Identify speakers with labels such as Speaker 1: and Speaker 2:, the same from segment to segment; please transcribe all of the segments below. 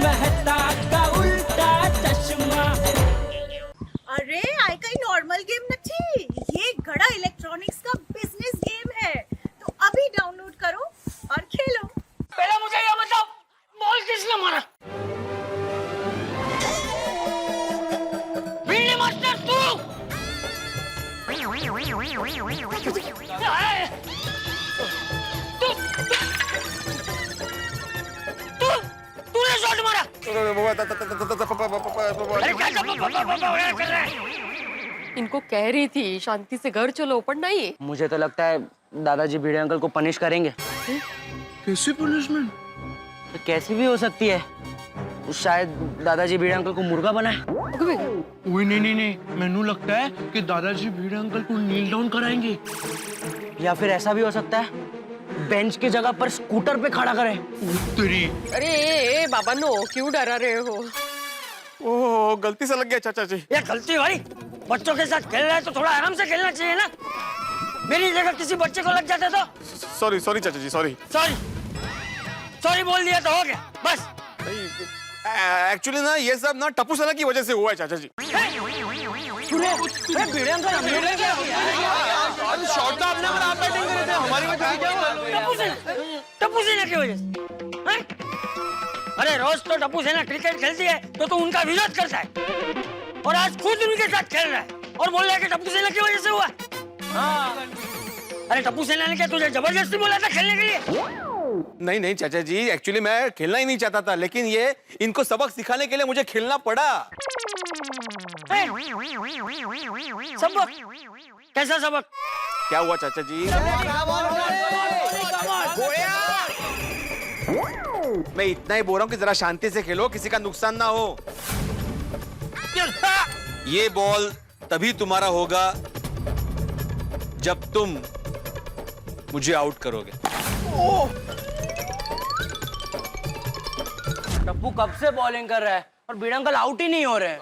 Speaker 1: मेहता का उल्टा चश्मा।
Speaker 2: अरे આ કઈ નોર્મલ ગેમ નથી, ये गड़ा इलेक्ट्रॉनिक्स का बिजनेस गेम है, तो अभी डाउनलोड करो और खेलो।
Speaker 3: पहले मुझे ये बताओ, बॉल किसने मारा? भिंडी मास्टर तू? तूने शॉट मारा? अरे क्या कर रहा है?
Speaker 4: इनको कह रही थी शांति से घर चलो, पर नहीं।
Speaker 5: मुझे तो लगता है दादाजी भिड़े अंकल को पनिश करेंगे।
Speaker 6: कैसी पनिशमेंट?
Speaker 5: तो कैसी भी हो सकती है, शायद दादाजी भिड़े अंकल को मुर्गा बनाए।
Speaker 6: ओए नहीं, मैनू लगता है कि दादाजी भिड़े अंकल को नील डाउन कराएंगे।
Speaker 5: या फिर ऐसा भी हो सकता है बेंच की जगह पर स्कूटर पे खड़ा करे।
Speaker 6: तेरी
Speaker 4: अरे ए बाबा नो, क्यों डरा रहे हो?
Speaker 7: ओह, गलती से लग गया चाचा जी।
Speaker 3: ये गलती भाई, बच्चों के साथ खेल रहा है तो थोड़ा आराम से खेलना चाहिए ना। मेरी जगह किसी बच्चे को लग जाता तो
Speaker 7: सॉरी चाचा जी, सॉरी
Speaker 3: बोल दिया तो हो गया बस।
Speaker 7: एक्चुअली ना ये सब ना टप्पू सेना की वजह से हुआ है चाचा जी।
Speaker 5: भिड़े अंकल
Speaker 7: शॉट तो आपने आप बैटिंग करे थे, हमारी वजह से क्या हुआ?
Speaker 3: टप्पू सेना की वजह से हैं? अरे रोज तो टप्पू सेना क्रिकेट खेलती है तो तू उनका विरोध करता है, और आज खुद उनके साथ खेल रहा है और बोल रहा है कि टप्पू सेना की वजह से हुआ। अरे टप्पू सेना ने क्या तुझे जबरदस्ती बोला था खेलने के लिए?
Speaker 7: नहीं चाचा जी, एक्चुअली मैं खेलना ही नहीं चाहता था, लेकिन ये इनको सबक सिखाने के लिए मुझे खेलना पड़ा।
Speaker 3: सबक? कैसा सबक?
Speaker 7: क्या हुआ चाचा जी? मैं इतना ही बोल रहा हूँ कि जरा शांति से खेलो, किसी का नुकसान ना हो। ये बॉल तभी तुम्हारा होगा जब तुम मुझे आउट करोगे।
Speaker 5: टप्पू कब से बॉलिंग कर रहा है और भिड़े अंकल आउट ही नहीं हो रहे हैं।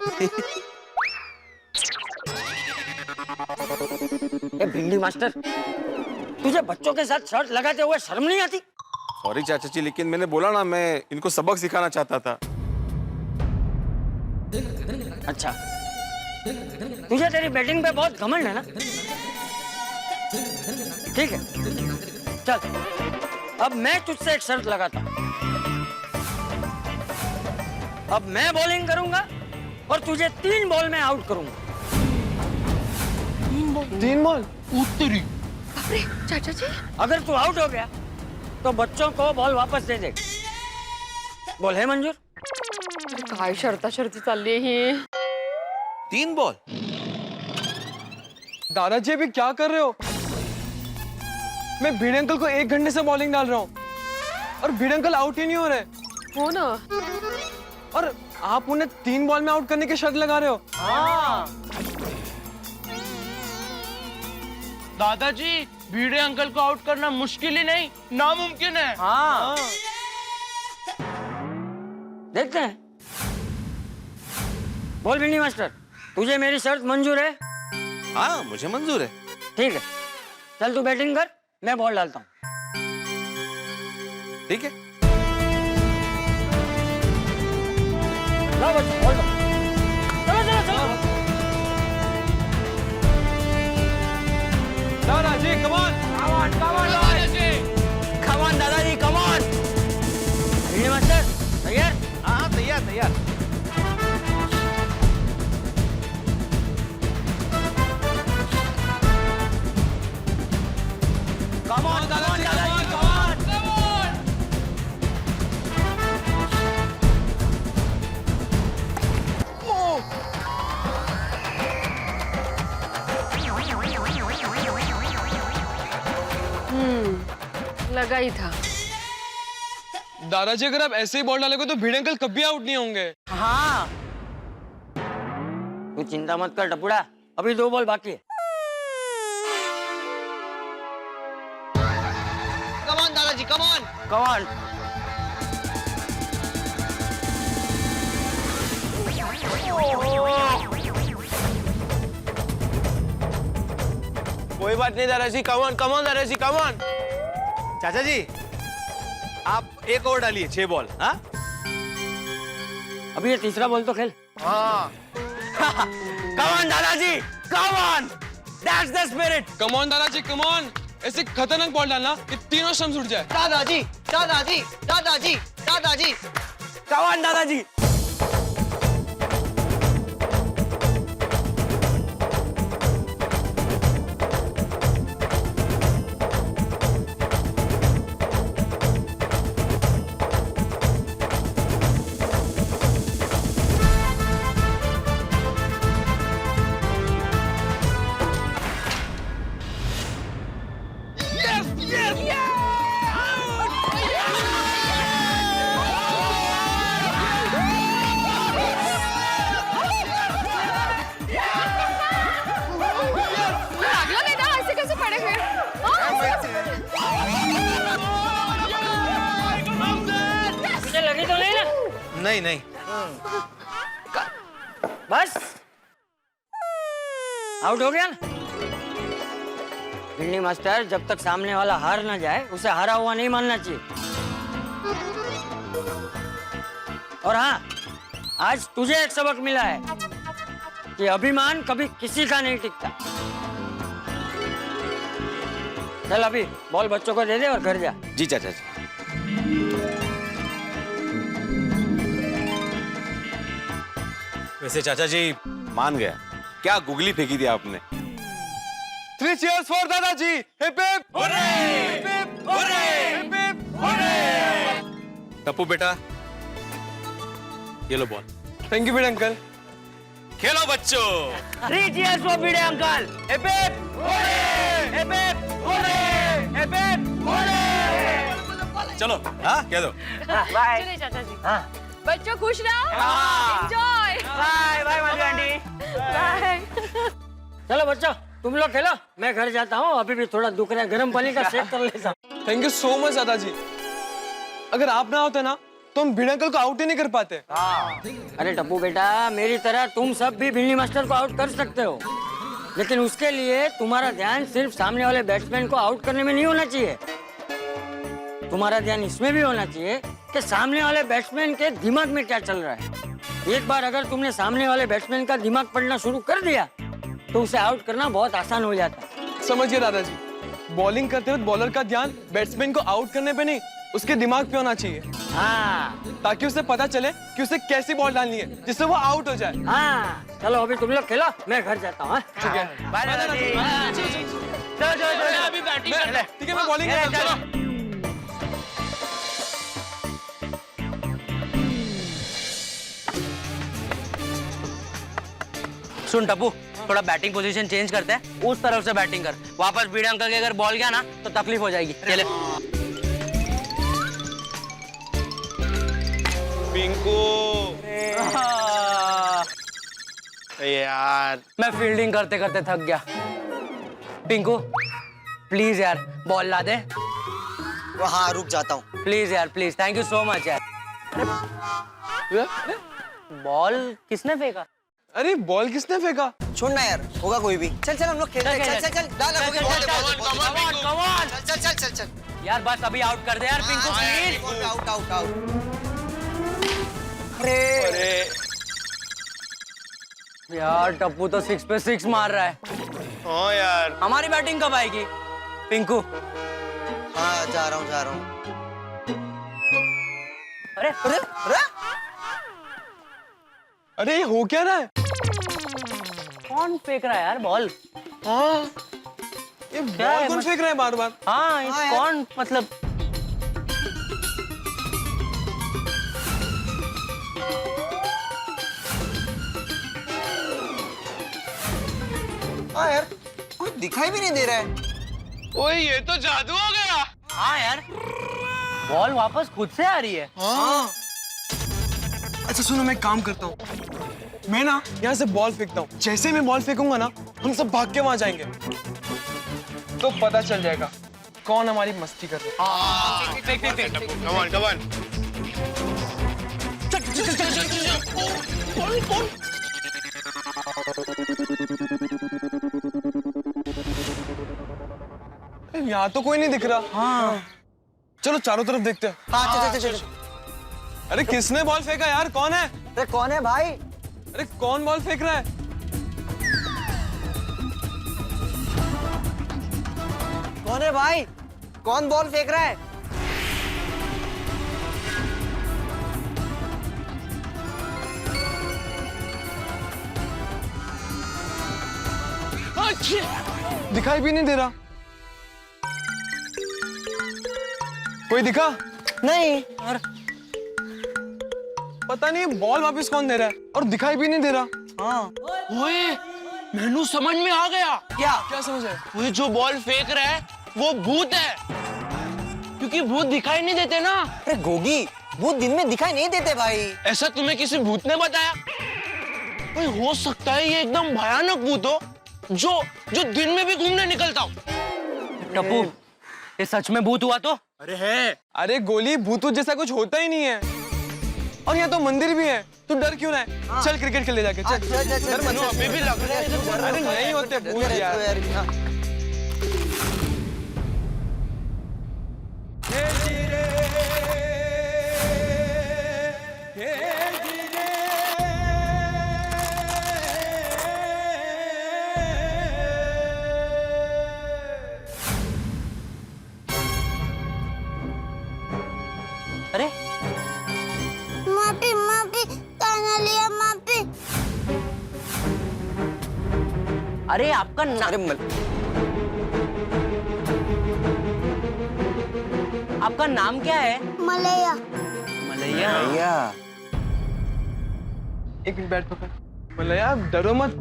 Speaker 3: भिंडी मास्टर, तुझे बच्चों के साथ शर्ट लगाते हुए शर्म नहीं आती?
Speaker 7: सॉरी चाचा जी, लेकिन मैंने बोला ना, मैं इनको सबक सिखाना चाहता था।
Speaker 3: अच्छा, तुझे तेरी बैटिंग पे बहुत घमंड है ना? ठीक है, चल अब मैं तुझसे एक शर्त लगाता हूं। अब मैं बॉलिंग करूंगा और तुझे 3 बॉल में आउट करूंगा।
Speaker 6: 3 बॉल? उत्तरी।
Speaker 4: अरे चाचा जी,
Speaker 3: अगर तू आउट हो गया तो बच्चों को बॉल वापस दे दे। बोल है मंजूर?
Speaker 4: काय शर्ती चालली ही।
Speaker 7: 3 बॉल?
Speaker 6: दादाजी अभी क्या कर रहे हो? मैं भिड़े अंकल को 1 घंटे से बॉलिंग डाल रहा हूँ और भिड़े अंकल आउट ही नहीं हो रहे।
Speaker 4: हो ना,
Speaker 6: और आप उन्हें 3 बॉल में आउट करने की शर्त लगा रहे हो?
Speaker 5: हाँ।
Speaker 8: दादाजी, भिड़े अंकल को आउट करना मुश्किल ही नहीं, नामुमकिन है।
Speaker 5: हाँ।
Speaker 3: देखते हैं। बोल भिंडी मास्टर, तुझे मेरी शर्त मंजूर है?
Speaker 7: हाँ, मुझे मंजूर है।
Speaker 3: ठीक है, चल तू बैटिंग कर, मैं बॉल डालता हूँ।
Speaker 7: ठीक है।
Speaker 3: लो बच्चों, बॉल दो। चलो।
Speaker 6: दादाजी कम ऑन
Speaker 5: दादाजी कम ऑन।
Speaker 3: भिंडी मास्टर तैयार?
Speaker 7: हाँ, तैयार।
Speaker 5: कम ऑन दादाजी, कम ऑन।
Speaker 4: लगा ही था।
Speaker 6: दादाजी अगर आप ऐसे ही बॉल डालोगे तो भिड़े अंकल कभी आउट नहीं होंगे।
Speaker 5: हाँ।
Speaker 3: तू चिंता मत कर टपुड़ा, अभी 2 बॉल बाकी है।
Speaker 5: कम ऑन दादाजी, कम ऑन।
Speaker 7: कोई बात नहीं दादाजी, कम ऑन दादाजी, कम ऑन। चाचा जी, आप एक और डालिए 6 बॉल। हाँ
Speaker 3: अभी ये तीसरा बॉल तो खेल।
Speaker 8: हाँ
Speaker 5: कम ऑन दादाजी, come on, that's the spirit.
Speaker 6: Come on दादाजी, कम ऑन। ऐसे खतरनाक बॉल डालना कि तीनों स्टंप्स उड़ जाए।
Speaker 5: दादाजी, दादाजी, दादाजी, दादाजी, कम ऑन दादाजी।
Speaker 4: लागलं नाही ना, ऐसे कैसे पडे फिर?
Speaker 3: तुझे लगी तो नहीं ना?
Speaker 7: नहीं नहीं
Speaker 3: बस आउट हो गया ना। भिंडी मास्टर, जब तक सामने वाला हार ना जाए उसे हारा हुआ नहीं मानना चाहिए। और हाँ, आज तुझे एक सबक मिला है कि अभिमान कभी किसी का नहीं टिकता। चल अभी बॉल बच्चों को दे दे और घर जा।
Speaker 7: जी चाचा जी। वैसे चाचा जी मान गया, क्या गुगली फेंकी थी आपने।
Speaker 6: 3 cheers for दादाजी। Hip hip hurray, hip hip hurray, hip hip hurray.
Speaker 7: Tappu बेटा, ये लो ball.
Speaker 6: Thank you Bhide uncle.
Speaker 7: खेलो बच्चों।
Speaker 5: 3 cheers for Bhide uncle. Hip hip hurray, hip hip hurray, hip hip hurray.
Speaker 7: चलो हाँ कह दो।
Speaker 5: बाय
Speaker 4: चलिए चाचा जी।
Speaker 5: हाँ
Speaker 4: बच्चों खुश रहो,
Speaker 5: हाँ।
Speaker 4: Enjoy.
Speaker 5: Bye bye Madhavi aunty.
Speaker 4: Bye.
Speaker 3: चलो बच्चों, तुम लोग खेलो, मैं घर जाता हूँ। अभी भी थोड़ा दुख रहा है, गर्म पानी का सेक कर लेता हूँ।
Speaker 6: थैंक यू सो मच दादाजी। अगर आप ना होते ना तो हम भिड़े अंकल को आउट ही नहीं कर पाते।
Speaker 3: अरे टप्पू बेटा, मेरी तरह तुम सब भी भिंडी मास्टर को आउट कर सकते हो, लेकिन उसके लिए तुम्हारा ध्यान सिर्फ सामने वाले बैट्समैन को आउट करने में नहीं होना चाहिए। तुम्हारा ध्यान इसमें भी होना चाहिए कि सामने वाले बैट्समैन के दिमाग में क्या चल रहा है। एक बार अगर तुमने सामने वाले बैट्समैन का दिमाग पढ़ना शुरू कर दिया तो उसे आउट करना बहुत आसान हो जाता है।
Speaker 6: समझिए दादाजी, बॉलिंग करते वक्त बॉलर का ध्यान बैट्समैन को आउट करने पे नहीं, उसके दिमाग पे होना चाहिए,
Speaker 3: हाँ
Speaker 6: ताकि उसे पता चले कि उसे कैसी बॉल डालनी है जिससे वो आउट हो जाए।
Speaker 3: हाँ, चलो अभी तुम लोग खेलो, मैं घर जाता हूँ।
Speaker 6: ठीक है
Speaker 5: बाय दादाजी।
Speaker 8: मैं अभी बैटिंग कर ले।
Speaker 6: ठीक है, मैं बॉलिंग करता हूँ। चलो।
Speaker 5: सुन टप्पू, थोड़ा बैटिंग पोजीशन चेंज करते हैं, उस तरफ से बैटिंग कर। वापस भिड़े अंकल के अगर बॉल गया ना तो तकलीफ हो जाएगी। चले
Speaker 8: पिंकू यार,
Speaker 5: मैं फील्डिंग करते करते थक गया। पिंकू प्लीज यार बॉल ला दे।
Speaker 9: हाँ रुक जाता हूँ।
Speaker 5: प्लीज यार, please, thank you so much यार। बॉल किसने फेंका?
Speaker 6: अरे बॉल किसने फेंका?
Speaker 9: छोड़ना यार, होगा कोई भी। चल चल हम लोग खेलते हैं। चल चल चल डाल
Speaker 5: चल,
Speaker 9: होगी,
Speaker 5: चल,
Speaker 9: बहुत है,
Speaker 5: चल,
Speaker 9: बहुत है,
Speaker 5: चल,
Speaker 9: बहुत है।
Speaker 5: come on, come on।
Speaker 9: चल चल चल चल चल।
Speaker 5: यार बस अभी आउट कर दे यार Pinku please.
Speaker 9: Out out out. अरे
Speaker 5: यार टप्पू तो 6 पे 6 मार रहा है।
Speaker 8: हाँ यार,
Speaker 5: हमारी बैटिंग कब आएगी पिंकू?
Speaker 9: हाँ जा रहा हूँ जा रहा हूँ।
Speaker 5: अरे
Speaker 9: अरे अरे
Speaker 6: अरे ये हो क्या रहा है?
Speaker 5: कौन फेंक रहा है यार बॉल?
Speaker 6: हाँ, ये
Speaker 5: क्या
Speaker 6: बॉल
Speaker 5: है?
Speaker 6: कौन फेंक रहा है बार बार?
Speaker 5: हाँ
Speaker 9: हाँ यार।
Speaker 5: कौन मतलब?
Speaker 9: हाँ यार, कोई दिखाई भी नहीं दे रहा है।
Speaker 8: ओए ये तो जादू हो गया।
Speaker 5: हाँ यार, बॉल वापस खुद से आ रही है।
Speaker 6: हाँ। अच्छा सुनो, मैं एक काम करता हूँ, मैं ना यहाँ से बॉल फेंकता हूँ। जैसे मैं बॉल फेंकूंगा ना, हम सब भाग के वहां जाएंगे, तो पता चल जाएगा कौन हमारी मस्ती कर रहा है।
Speaker 5: फेंक फेंक फेंक।
Speaker 8: Come on come on.
Speaker 6: यहाँ तो कोई नहीं दिख रहा। हाँ, चलो चारों तरफ देखते हैं।
Speaker 9: हाँ चल चल चल चल।
Speaker 6: अरे किसने बॉल फेंका यार? कौन है?
Speaker 9: अरे कौन है भाई?
Speaker 6: अरे कौन बॉल फेंक रहा है?
Speaker 9: कौन है भाई? कौन बॉल फेंक रहा है?
Speaker 6: दिखाई भी नहीं दे रहा। कोई दिखा?
Speaker 9: नहीं।
Speaker 6: पता नहीं बॉल वापस कौन दे रहा है और दिखाई भी नहीं दे रहा।
Speaker 9: हाँ।
Speaker 8: ओए मैनू समझ में आ गया।
Speaker 9: क्या?
Speaker 6: क्या समझ आया?
Speaker 8: वो जो बॉल फेंक रहा है वो भूत है, क्योंकि भूत दिखाई नहीं देते ना।
Speaker 9: अरे गोगी, भूत दिन में दिखाई नहीं देते भाई।
Speaker 8: ऐसा तुम्हें किसी भूत ने बताया? भाई हो सकता है ये एकदम भयानक भूत हो जो दिन में भी घूमने निकलता हो।
Speaker 5: टप्पू, ये सच में भूत हुआ तो?
Speaker 8: अरे है।
Speaker 6: अरे गोली, भूतूत जैसा कुछ होता ही नहीं है। और यहाँ तो मंदिर भी है, तू डर क्यों रहा है? चल क्रिकेट खेलने जाके चल। डर मत।
Speaker 8: अभी भी लग रहा है।
Speaker 6: अरे नहीं होते भूत यार।
Speaker 5: अरे
Speaker 10: माफी माफी कान्हा लिया माफी।
Speaker 5: अरे आपका
Speaker 9: अरे
Speaker 5: आपका नाम क्या है?
Speaker 10: मलया।
Speaker 5: मलैया।
Speaker 9: भैया
Speaker 6: एक मिनट बैठ पकड़। मलया डरो मत,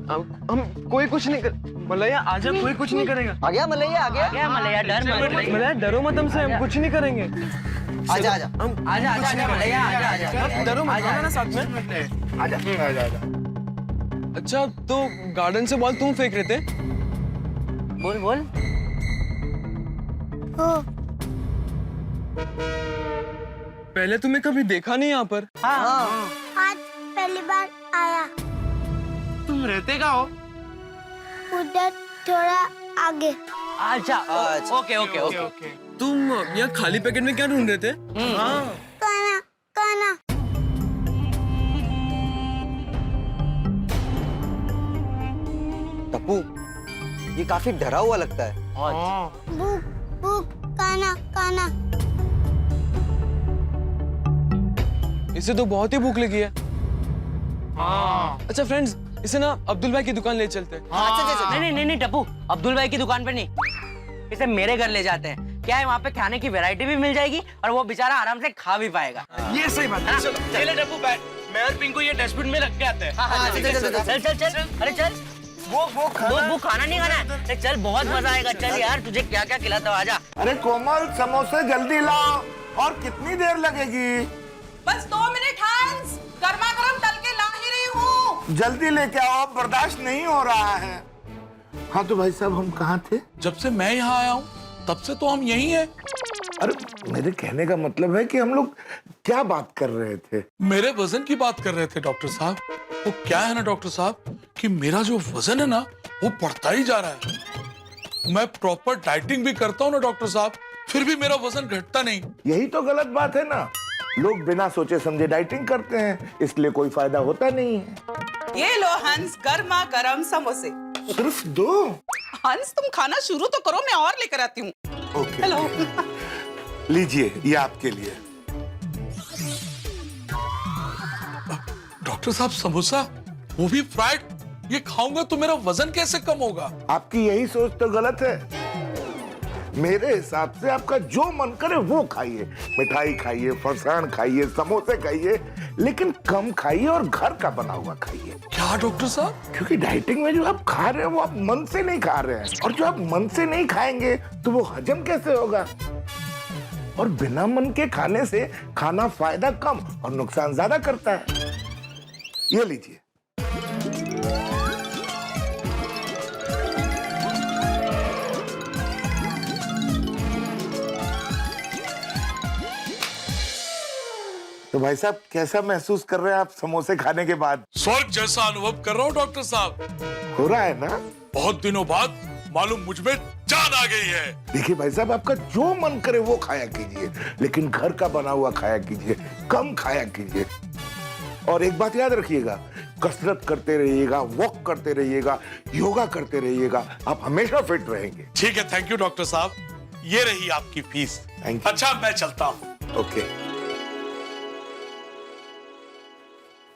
Speaker 6: हम कोई कुछ नहीं कर। मलया आजा, कोई कुछ नहीं करेगा।
Speaker 9: आ गया मलैया, आ गया।
Speaker 5: क्या मलैया, डर मत।
Speaker 6: मलया डरो मत हमसे, हम कुछ नहीं करेंगे।
Speaker 9: आजा आजा
Speaker 6: हम
Speaker 5: आजा आजा आजा मलैया, आजा आजा।
Speaker 6: डरो मत, आना ना साथ में। आजा। अच्छा तो गार्डन से बॉल तुम फेंक रहे थे?
Speaker 5: बोल बोल।
Speaker 10: हो
Speaker 6: पहले तुम्हें कभी देखा नहीं यहाँ पर?
Speaker 9: हाँ।
Speaker 10: आज पहली बार आया।
Speaker 8: तुम रहते कहाँ हो?
Speaker 10: उधर थोड़ा आगे।
Speaker 5: अच्छा
Speaker 9: अच्छा।
Speaker 5: Okay okay okay.
Speaker 6: तुम यहाँ खाली पैकेट में क्या ढूंढ रहे थे? हाँ।
Speaker 10: कान्हा कान्हा।
Speaker 9: टप्पू, ये काफी डरा हुआ लगता है।
Speaker 10: भूख भूख कान्हा कान्हा।
Speaker 6: इसे तो बहुत ही भूख लगी है। अच्छा फ्रेंड्स, इसे ना अब्दुल भाई की दुकान ले चलते हैं।
Speaker 5: नहीं नहीं टप्पू, अब्दुल भाई की दुकान पे नहीं, इसे मेरे घर ले जाते हैं। क्या है, वहाँ पे खाने की वैरायटी भी मिल जाएगी और वो बेचारा आराम से खा भी पाएगा।
Speaker 6: ये सही बात है।
Speaker 8: चले टप्पू बैठ, मैं और पिंकू ये डस्टबिन में रख के आते हैं।
Speaker 5: चल चल चल, अरे चल। वो खाना नहीं खाना है। अरे चल, बहुत मजा आएगा। चल यार, तुझे क्या क्या खिलाता हूँ, आजा।
Speaker 11: अरे कोमल, समोसे जल्दी लाओ। और कितनी देर लगेगी?
Speaker 2: बस 2 मिनट हंस, गर्मा गर्म तल के ला ही रही हूँ।
Speaker 11: जल्दी लेके आओ, बर्दाश्त नहीं हो रहा है। हाँ तो भाई साहब, हम कहाँ थे?
Speaker 12: जब से मैं यहाँ आया हूँ तब से तो हम यहीं हैं।
Speaker 11: अरे मेरे कहने का मतलब है कि हम लोग क्या बात कर रहे थे?
Speaker 12: मेरे वजन की बात कर रहे थे डॉक्टर साहब। वो क्या है ना डॉक्टर साहब कि मेरा जो वजन है ना वो बढ़ता ही जा रहा है। मैं प्रॉपर डाइटिंग भी करता हूँ ना डॉक्टर साहब, फिर भी मेरा वजन घटता नहीं।
Speaker 11: यही तो गलत बात है ना। लोग बिना सोचे समझे डाइटिंग करते हैं, इसलिए कोई फायदा होता नहीं है।
Speaker 2: ये लो हंस, गर्मा गर्म समोसे।
Speaker 11: सिर्फ 2?
Speaker 2: हंस तुम खाना शुरू तो करो, मैं और लेकर आती हूँ।
Speaker 11: ओके।
Speaker 2: हेलो।
Speaker 11: लीजिए, ये आपके लिए।
Speaker 12: डॉक्टर साहब समोसा, वो भी फ्राइड, ये खाऊंगा तो मेरा वजन कैसे कम होगा?
Speaker 11: आपकी यही सोच तो गलत है। मेरे हिसाब से आपका जो मन करे वो खाइए। मिठाई खाइए, फरसाण खाइए, समोसे खाइए, लेकिन कम खाइए और घर का बना हुआ खाइए।
Speaker 12: क्या डॉक्टर साहब?
Speaker 11: क्योंकि डाइटिंग में जो आप खा रहे हैं वो आप मन से नहीं खा रहे हैं, और जो आप मन से नहीं खाएंगे तो वो हजम कैसे होगा? और बिना मन के खाने से खाना फायदा कम और नुकसान ज्यादा करता है। ये लीजिए। तो भाई साहब, कैसा महसूस कर रहे हैं आप समोसे खाने के बाद?
Speaker 12: स्वर्ग जैसा अनुभव कर रहा हूँ डॉक्टर साहब।
Speaker 11: हो रहा है ना?
Speaker 12: बहुत दिनों बाद मालूम मुझ में जान आ गई है।
Speaker 11: देखिए भाई साहब, आपका जो मन करे वो खाया कीजिए, लेकिन घर का बना हुआ खाया कीजिए, कम खाया कीजिए। और एक बात याद रखिएगा, कसरत करते रहिएगा, वॉक करते रहिएगा, योगा करते रहिएगा, आप हमेशा फिट रहेंगे।
Speaker 12: ठीक है, थैंक यू डॉक्टर साहब, ये रही आपकी फीस।
Speaker 11: Thank you.
Speaker 12: अच्छा मैं चलता हूँ।
Speaker 11: ओके।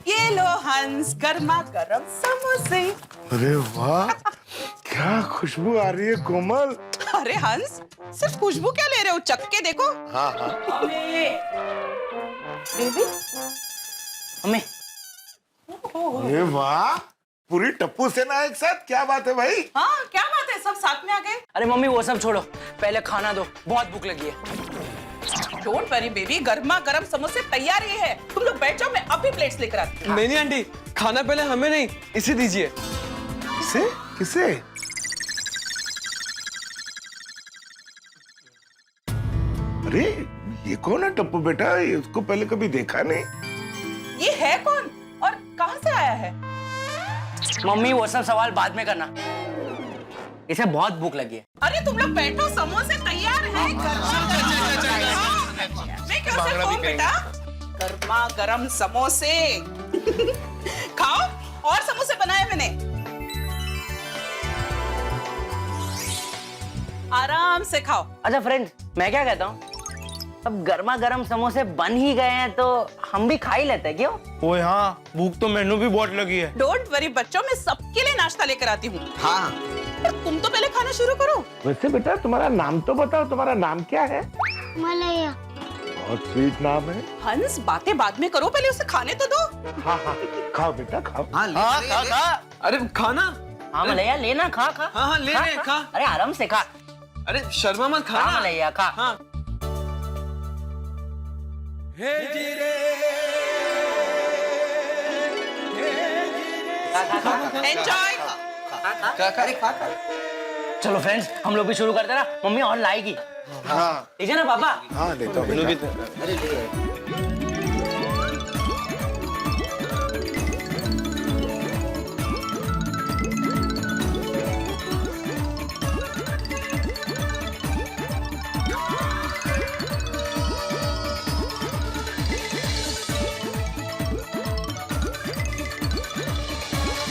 Speaker 2: ये लो हंस, गर्मा गर्म समोसे।
Speaker 11: अरे वाह, क्या खुशबू आ रही है कोमल।
Speaker 2: अरे हंस, सिर्फ खुशबू क्या ले रहे हो, चख के देखो।
Speaker 11: हाँ हाँ।
Speaker 2: बेबी,
Speaker 5: मम्मी
Speaker 11: अरे वाह, पूरी टप्पू सेना एक साथ, क्या बात है भाई।
Speaker 2: हाँ क्या बात है, सब साथ में आ गए।
Speaker 5: अरे मम्मी वो सब छोड़ो, पहले खाना दो, बहुत भूख लगी है।
Speaker 2: डोंट वरी बेबी, गर्मा गर्म समोसे तैयार ही है, तुम लोग बैठ जाओ, मैं अभी प्लेट्स लेकर आती हूँ।
Speaker 6: नहीं आंटी, खाना पहले हमें नहीं, इसे दीजिए।
Speaker 11: किसे किसे? अरे ये कौन है टप्पू बेटा, इसको पहले कभी देखा नहीं।
Speaker 2: ये है कौन और कहाँ से आया है?
Speaker 5: मम्मी वो सब सवाल बाद में करना, इसे बहुत भूख लगी है।
Speaker 2: अरे तुम लोग बैठो, समोसे तैयार हैं। मैं क्यों सिर्फ हूँ बेटा, गर्मा गर्म समोसे। खाओ, और समोसे बनाए मैंने, आराम से खाओ।
Speaker 5: अच्छा फ्रेंड्स, मैं क्या कहता हूँ, अब गर्मा गर्म समोसे बन ही गए हैं तो हम भी खा ही लेते हैं, क्यों?
Speaker 8: ओए हाँ, भूख तो मैनू भी बहुत लगी है।
Speaker 2: डोंट वरी बच्चों, मैं सबके लिए नाश्ता लेकर आती हूँ।
Speaker 9: हाँ
Speaker 2: पर तुम तो पहले खाना शुरू करो।
Speaker 11: वैसे बेटा तुम्हारा नाम तो बताओ, तुम्हारा नाम क्या है?
Speaker 10: मलया।
Speaker 11: बहुत स्वीट नाम है।
Speaker 2: हंस, बातें बाद में करो, पहले उसे खाने तो दो।
Speaker 11: हाँ हाँ, खाओ बेटा खाओ।
Speaker 9: हाँ
Speaker 5: खा।
Speaker 6: अरे खाना।
Speaker 5: हाँ मलैया, लेना, खा खा।
Speaker 6: हाँ ले रहे हैं, खा।
Speaker 5: अरे आराम से खा।
Speaker 6: अरे शर्मा मत, खा।
Speaker 5: हाँ मलैया खा।
Speaker 6: हाँ।
Speaker 2: एंजॉय।
Speaker 5: चलो फ्रेंड्स, हम लोग भी शुरू करते ना, मम्मी और लाएगी।
Speaker 11: हाँ
Speaker 5: ठीक है ना पापा?
Speaker 11: हाँ लेता हूँ बेटा।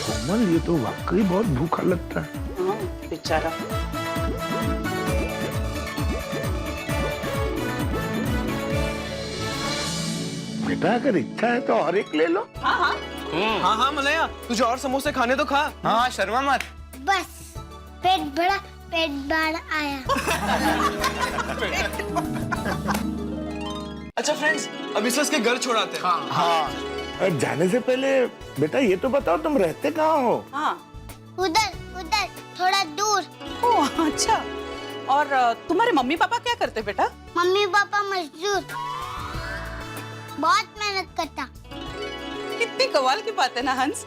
Speaker 11: कोमल, ये तो वाकई बहुत भूखा लगता है।
Speaker 2: बेचारा।
Speaker 11: बेटा अगर इच्छा है तो और एक ले लो।
Speaker 2: हाँ हाँ,
Speaker 6: हाँ हाँ मलया, तुझे और समोसे खाने तो खा।
Speaker 8: हाँ शर्मा मत।
Speaker 10: बस पेट बड़ा, पेट बाढ़ आया।
Speaker 6: अच्छा फ्रेंड्स, अब इसे इसके घर छोड़ाते हैं।
Speaker 11: हाँ, और जाने से पहले बेटा ये तो बताओ, तुम रहते कहाँ हो?
Speaker 2: हाँ।
Speaker 10: उधर उधर थोड़ा दूर।
Speaker 2: ओह अच्छा, और तुम्हारे मम्मी पापा क्या करते बेटा?
Speaker 10: मम्मी पापा मजदूर, बहुत मेहनत करता।
Speaker 2: कितनी कमाल की बात है ना हंस,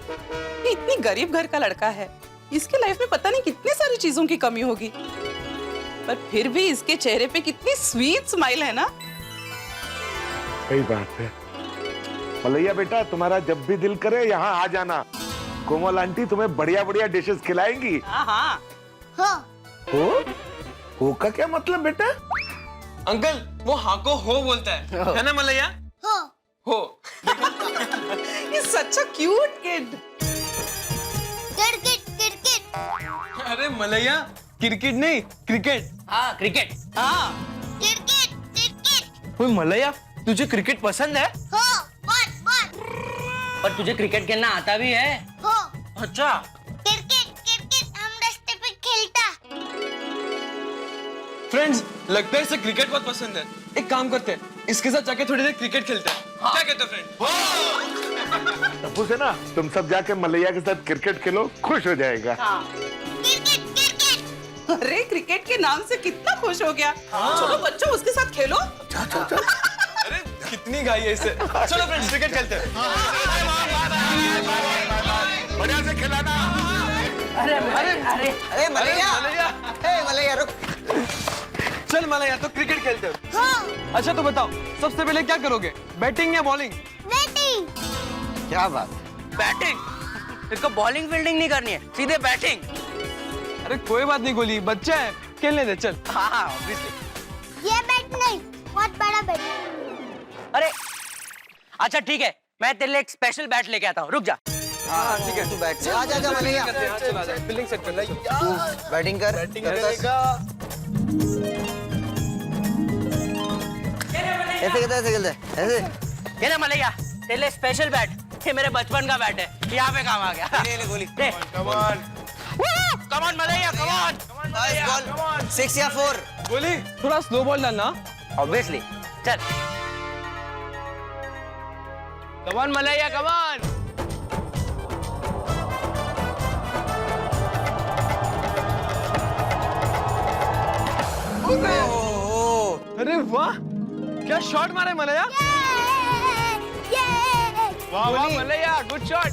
Speaker 2: ये इतनी गरीब घर का लड़का है, इसके लाइफ में पता नहीं कितनी सारी चीजों की कमी होगी, पर फिर भी इसके चेहरे पे कितनी स्वीट स्माइल है ना।
Speaker 11: सही बात है। मलैया बेटा, तुम्हारा जब भी दिल करे यहाँ आ जाना, कोमल आंटी तुम्हें बढ़िया बढ़िया डिशेस खिलाएंगी।
Speaker 2: हाँ हाँ।
Speaker 10: हो
Speaker 11: हो का क्या मतलब बेटा?
Speaker 6: अंकल, वो हाँ को हो बोलता है ना मलैया?
Speaker 10: हो
Speaker 6: हो।
Speaker 2: ये such a cute kid.
Speaker 10: Cricket cricket
Speaker 6: अरे मलैया, क्रिकेट नहीं, क्रिकेट।
Speaker 5: हाँ क्रिकेट।
Speaker 2: हाँ
Speaker 10: क्रिकेट क्रिकेट।
Speaker 8: ओए मलैया, तुझे क्रिकेट पसंद है?
Speaker 10: हो बहुत बहुत।
Speaker 5: पर तुझे क्रिकेट खेलना आता भी है?
Speaker 10: हो
Speaker 5: अच्छा।
Speaker 10: क्रिकेट क्रिकेट हम रास्ते पे खेलता।
Speaker 6: फ्रेंड्स, लगता है इसे क्रिकेट बहुत पसंद है। एक काम करते हैं, इसके साथ जाके थोड़ी देर क्रिकेट खेलते हैं। क्या कहते हो फ्रेंड?
Speaker 11: टप्पू से ना, तुम सब जाके मलैया के साथ क्रिकेट खेलो, खुश हो जाएगा।
Speaker 10: Cricket cricket.
Speaker 2: अरे क्रिकेट के नाम से कितना खुश हो गया। चलो बच्चों, उसके साथ खेलो।
Speaker 6: अरे कितनी गाई है इसे। चलो फ्रेंड्स, क्रिकेट खेलते हैं।
Speaker 11: बढ़िया से खिलाना।
Speaker 5: अरे अरे अरे
Speaker 9: अरे मलैया, मलैया रुक।
Speaker 6: चल मलैया, तो क्रिकेट खेलते हैं।
Speaker 10: हो
Speaker 6: अच्छा तो बताओ, सबसे पहले क्या करोगे, बैटिंग या बॉलिंग?
Speaker 10: बैटिंग।
Speaker 9: क्या बात?
Speaker 5: बैटिंग। इसको बॉलिंग फील्डिंग नहीं करनी है, सीधे बैटिंग।
Speaker 6: अरे कोई बात नहीं गोली, बच्चा है, खेलने दे चल।
Speaker 5: हाँ हाँ ऑब्वियसली।
Speaker 10: ये बेड नहीं, बहुत बड़ा बेड।
Speaker 5: अरे अच्छा ठीक है, मैं तेरे लिए एक स्पेशल बैट लेके आता हूँ, रुक जा।
Speaker 9: हाँ ठीक है, तू बैठ जा। आ जा मलैया,
Speaker 6: फील्डिंग सेट कर ले।
Speaker 9: तू बैटिंग कर। ऐसे खेलते ऐसे।
Speaker 5: ये ना मलैया, तेरे लिए स्पेशल बैट, ये मेरे बचपन का बैट है, यहाँ पे काम आ गया।
Speaker 9: ले गोली।
Speaker 5: Come on Malaiya, come on.
Speaker 9: Nice ball. 6 या 4?
Speaker 6: गोली थोड़ा स्लो बॉल डालना।
Speaker 5: ऑब्वियसली, चल।
Speaker 6: Come on Malaiya, come on. अरे वाह, क्या शॉट मारा है मलैया। वाह वाह मलैया, गुड शॉट।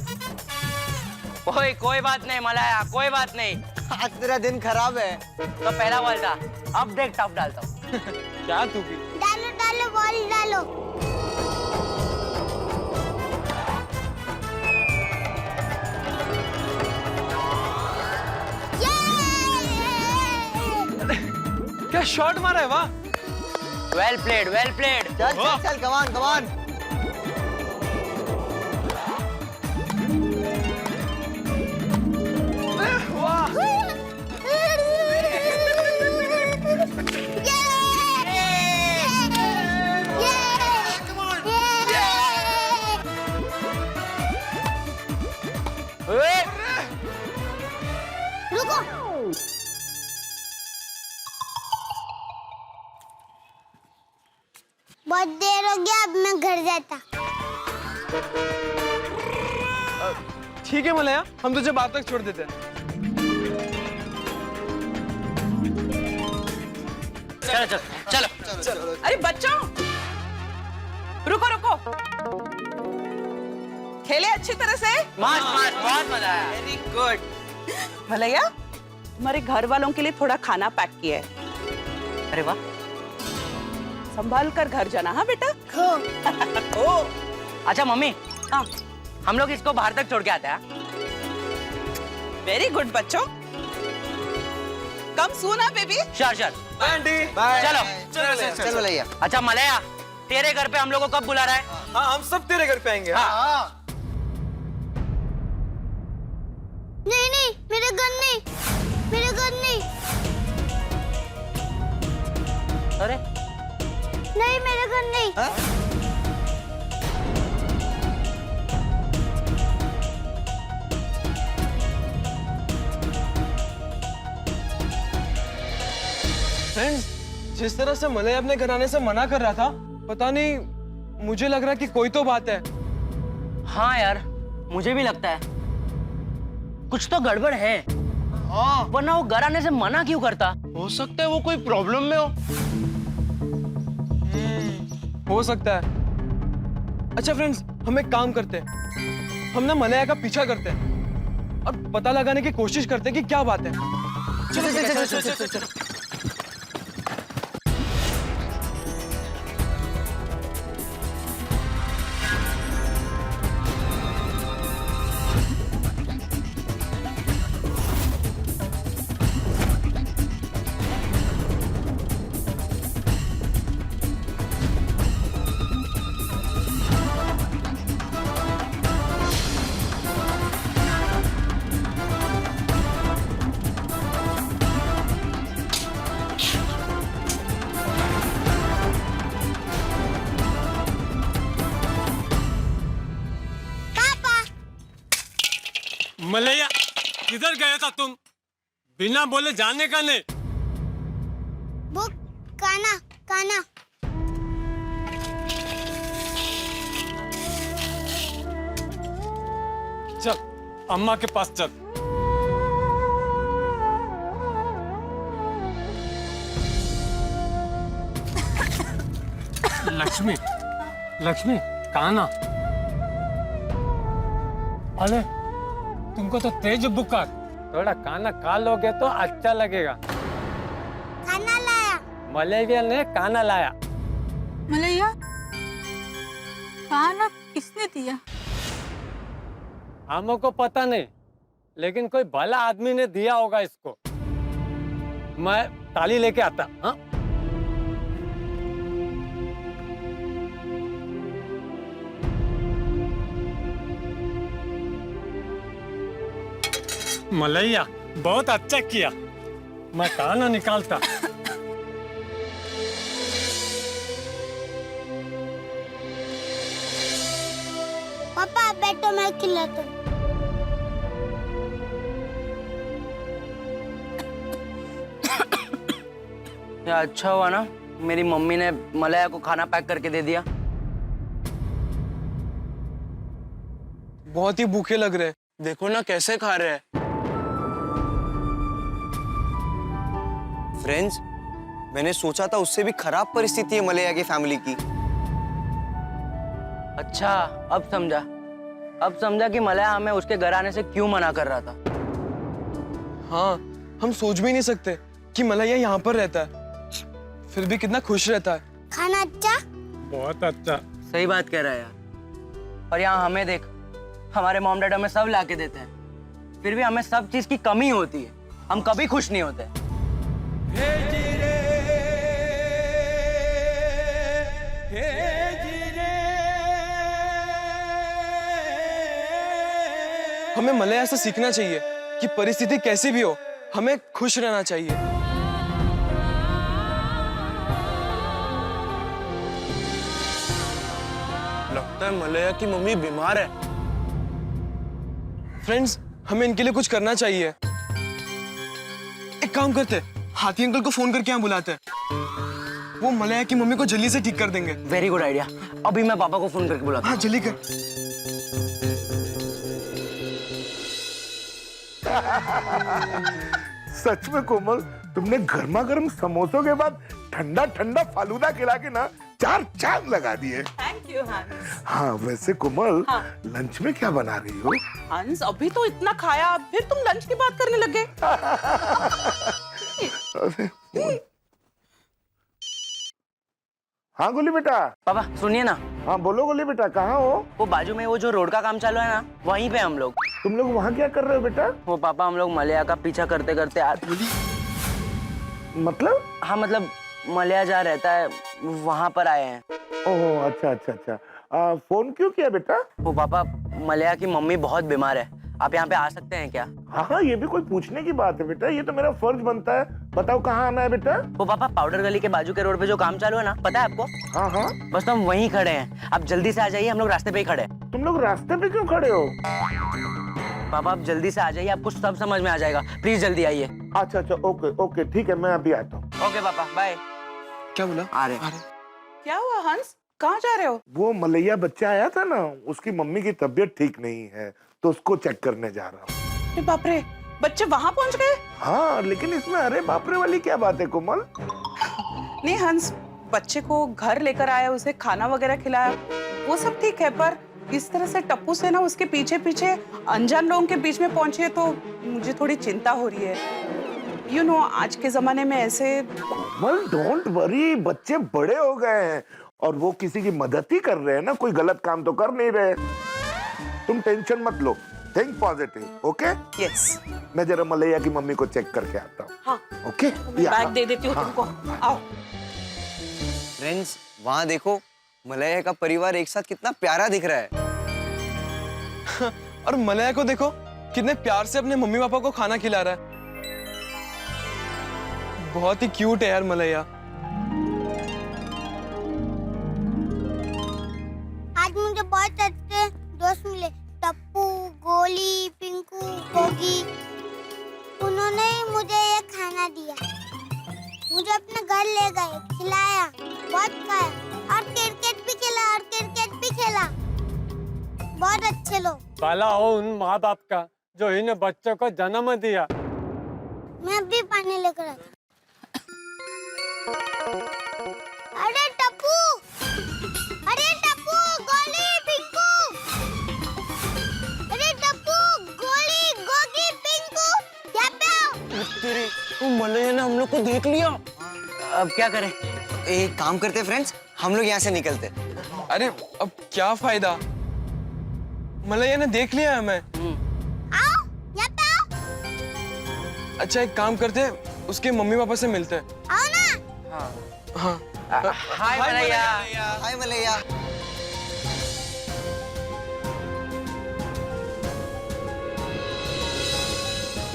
Speaker 5: कोई बात नहीं मलैया, कोई बात नहीं।
Speaker 9: आज तेरा दिन खराब है।
Speaker 5: तो पहला बॉल था, अब देख टफ डालता हूँ।
Speaker 6: क्या तू भी।
Speaker 10: डालो डालो बॉल डालो।
Speaker 6: क्या शॉट मारा है, वाह।
Speaker 5: Well played, well played.
Speaker 9: चल चल चल, कम ऑन कम ऑन।
Speaker 10: रुको। बहुत देर हो गया, अब मैं घर जाता।
Speaker 6: ठीक है मलैया, हम तुझे बाद तक छोड़ देते हैं।
Speaker 5: चलो चलो चलो।
Speaker 2: अरे बच्चों, रुको रुको, खेले अच्छी तरह से।
Speaker 5: मस्त मस्त, बहुत मजा आया।
Speaker 2: Very good. मलैया, तुम्हारे घर वालों के लिए थोड़ा खाना पैक किया है।
Speaker 5: अरे वाह।
Speaker 2: संभाल कर घर जाना, हाँ बेटा। ओ,
Speaker 5: अच्छा मम्मी,
Speaker 2: हाँ,
Speaker 5: हम लोग इसको बाहर तक छोड़ के आते हैं।
Speaker 2: वेरी गुड बच्चों। कम सूना बेबी।
Speaker 5: श्योर।
Speaker 6: Aunty
Speaker 9: bye.
Speaker 5: चलो
Speaker 9: चल मलैया।
Speaker 5: अच्छा मलैया, तेरे घर पे हम लोग को कब बुला रहा है?
Speaker 6: हाँ, हम सब तेरे घर पे आएंगे।
Speaker 5: हाँ।
Speaker 10: नहीं नहीं, मेरे घर नहीं, मेरे घर नहीं।
Speaker 5: अरे
Speaker 10: नहीं, मेरे घर नहीं।
Speaker 6: फ्रेंड्स, जिस तरह से मलैया अपने घर आने से मना कर रहा था, पता नहीं, मुझे लग रहा है कि कोई तो बात है।
Speaker 5: हाँ यार, मुझे भी लगता है कुछ तो गड़बड़ है।
Speaker 8: हाँ,
Speaker 5: वरना वो घर आने से मना क्यों करता?
Speaker 8: हो सकता है वो कोई प्रॉब्लम में हो।
Speaker 6: हो सकता है। अच्छा फ्रेंड्स, हम एक काम करते हैं, हम ना मलैया का पीछा करते हैं और पता लगाने की कोशिश करते हैं कि क्या बात है।
Speaker 9: चल।
Speaker 13: मलैया, किधर गया था तुम? बिना बोले जाने का नहीं।
Speaker 10: वो काना काना।
Speaker 13: चल, अम्मा के पास चल। लक्ष्मी, लक्ष्मी, काना। अरे तुमको तो तेज बुखार, थोड़ा खाना खा लोगे तो अच्छा लगेगा।
Speaker 10: खाना लाया।
Speaker 13: मलेरिया ने खाना लाया।
Speaker 4: मलैया, खाना किसने दिया?
Speaker 13: हमको पता नहीं, लेकिन कोई भला आदमी ने दिया होगा इसको। मैं ताली लेके आता। हाँ मलैया, बहुत अच्छा किया। मैं कहा ना निकालता।
Speaker 10: पापा बैठो, मैं खिलाता हूँ।
Speaker 5: या अच्छा हुआ ना मेरी मम्मी ने मलया को खाना पैक करके दे दिया।
Speaker 6: बहुत ही भूखे लग रहे हैं।
Speaker 8: देखो ना कैसे खा रहे हैं।
Speaker 9: फ्रेंड्स, मैंने सोचा था उससे भी खराब परिस्थिति है मलया की फैमिली की।
Speaker 5: अच्छा अब समझा कि मलया हमें उसके घर आने से क्यों मना कर रहा था।
Speaker 6: हाँ, हम सोच भी नहीं सकते कि मलैया यहाँ पर रहता है, फिर भी कितना खुश रहता है।
Speaker 10: खाना अच्छा?
Speaker 13: बहुत अच्छा।
Speaker 5: सही बात कह रहा है यार। और यहाँ हमें देख, हमारे मॉम डैड हमें सब ला के देते हैं, फिर भी हमें सब चीज की कमी होती है, हम कभी खुश नहीं होते।
Speaker 6: हमें मलया से सीखना चाहिए कि परिस्थिति कैसी भी हो, हमें खुश रहना चाहिए।
Speaker 8: लगता है मलया की मम्मी बीमार है।
Speaker 6: फ्रेंड्स, हमें इनके लिए कुछ करना चाहिए। एक काम करते, हाथी अंकल को फोन करके यहाँ बुलाते हैं। वो मलया की मम्मी को जल्दी से ठीक कर देंगे।
Speaker 5: Very good idea. अभी मैं पापा को फोन करके बुलाता हूँ।
Speaker 6: हाँ, जल्दी कर।
Speaker 11: सच में कोमल, तुमने गर्मा गर्म समोसों के बाद ठंडा ठंडा फालूदा खिला के ना 4 चांद लगा दिए।
Speaker 2: थैंक यू हंस।
Speaker 11: हाँ, वैसे कोमल,
Speaker 2: हाँ।
Speaker 11: लंच में क्या बना रही हो?
Speaker 2: हंस, अभी तो इतना खाया, फिर तुम लंच की बात करने लगे।
Speaker 11: हाँ गोली बेटा।
Speaker 5: पापा सुनिए ना।
Speaker 11: हाँ बोलो गोली बेटा, कहाँ हो?
Speaker 5: वो बाजू में वो जो रोड का काम चालू है ना, वहीं पे हम लोग।
Speaker 11: तुम लोग वहाँ क्या कर रहे हो बेटा?
Speaker 5: वो पापा हम लोग मलया का पीछा करते करते
Speaker 11: मतलब?
Speaker 5: हाँ मतलब मलया जहाँ रहता है वहाँ पर आए हैं।
Speaker 11: ओह, अच्छा अच्छा अच्छा। फोन क्यों किया बेटा?
Speaker 5: वो पापा मलया की मम्मी बहुत बीमार है, आप यहाँ पे आ सकते हैं क्या?
Speaker 11: हाँ हाँ, ये भी कोई पूछने की बात है बेटा, ये तो मेरा फर्ज बनता है। बताओ कहाँ आना है बेटा?
Speaker 5: वो पापा पाउडर गली के बाजू के रोड पे जो काम चालू है ना, पता है आपको?
Speaker 11: हाँ हाँ।
Speaker 5: बस तो हम वहीं खड़े हैं, आप जल्दी से आ जाइए, हम लोग रास्ते पे ही खड़े हैं।
Speaker 11: तुम लोग रास्ते पे क्यों खड़े हो?
Speaker 5: पापा आप जल्दी से आ जाइए, आपको सब समझ में आ जाएगा, प्लीज जल्दी आइए।
Speaker 11: अच्छा अच्छा, ओके ओके, ठीक है, मैं अभी आता हूँ।
Speaker 5: ओके पापा, बाय।
Speaker 6: क्या बोला?
Speaker 5: आ रहे।
Speaker 2: क्या हुआ हंस, कहाँ जा रहे हो?
Speaker 11: वो मलैया बच्चा आया था ना, उसकी मम्मी की तबीयत ठीक नहीं है, तो उसको चेक करने जा रहा हूँ।
Speaker 2: अरे बाप रे, बच्चे वहां पहुंच गए?
Speaker 11: हाँ, लेकिन इसमें अरे बाप रे वाली क्या बात है कोमल?
Speaker 2: नहीं हंस, बच्चे को घर लेकर आया, उसे खाना वगैरह खिलाया, वो सब ठीक है, पर इस तरह से टप्पू से ना उसके पीछे पीछे अनजान लोगों के बीच में पहुंचे तो मुझे थोड़ी चिंता हो रही है। यू नो, आज के जमाने में ऐसे।
Speaker 11: कोमल डोंट वरी, बच्चे बड़े हो गए हैं और वो किसी की मदद ही कर रहे हैं ना, कोई गलत काम तो कर नहीं रहे। तुम टेंशन मत लो, थिंक पॉजिटिव, ओके?
Speaker 2: यस।
Speaker 11: मैं जरा मलैया की मम्मी को चेक करके आता हूँ।
Speaker 2: हाँ,
Speaker 11: ओके?
Speaker 2: बैग दे देती हूँ तुमको, आओ।
Speaker 9: फ्रेंड्स, वहाँ देखो, मलया का परिवार एक साथ कितना प्यारा दिख रहा है।
Speaker 6: और मलया को देखो, कितने प्यार से अपने मम्मी पापा को खाना खिला रहा है। बहुत ही क्यूट है यार मलया।
Speaker 10: आज मुझे बहुत अच्छे दोस्त मिले, टप्पू, गोली, पिंकू, गोगी। उन्होंने ही मुझे ये खाना दिया, मुझे अपने घर ले गए, खिलाया, बहुत खाया और क्रिकेट भी खेला। बहुत अच्छे लोग।
Speaker 13: भला हो उन माँ बाप का जो इन्हें बच्चों को जन्म दिया।
Speaker 10: मैं भी पानी लेकर आता। अरे टप्पू, गोली, पिंकू। अरे टप्पू, गोली, गोगी, पिंकू, यहाँ पे आओ।
Speaker 9: तेरे, वो मलया ने हम लोग को देख लिया।
Speaker 5: अब क्या करें?
Speaker 9: एक काम करते फ्रेंड्स, हम लोग यहाँ से निकलते।
Speaker 6: अरे अब क्या फायदा, मलया ने देख लिया हमें।
Speaker 10: आओ, यहाँ पे आओ।
Speaker 6: अच्छा एक काम करते, उसके मम्मी पापा से मिलते हैं।
Speaker 10: आओ ना।
Speaker 6: हाँ
Speaker 5: हाय मलैया।
Speaker 9: हाय मलैया।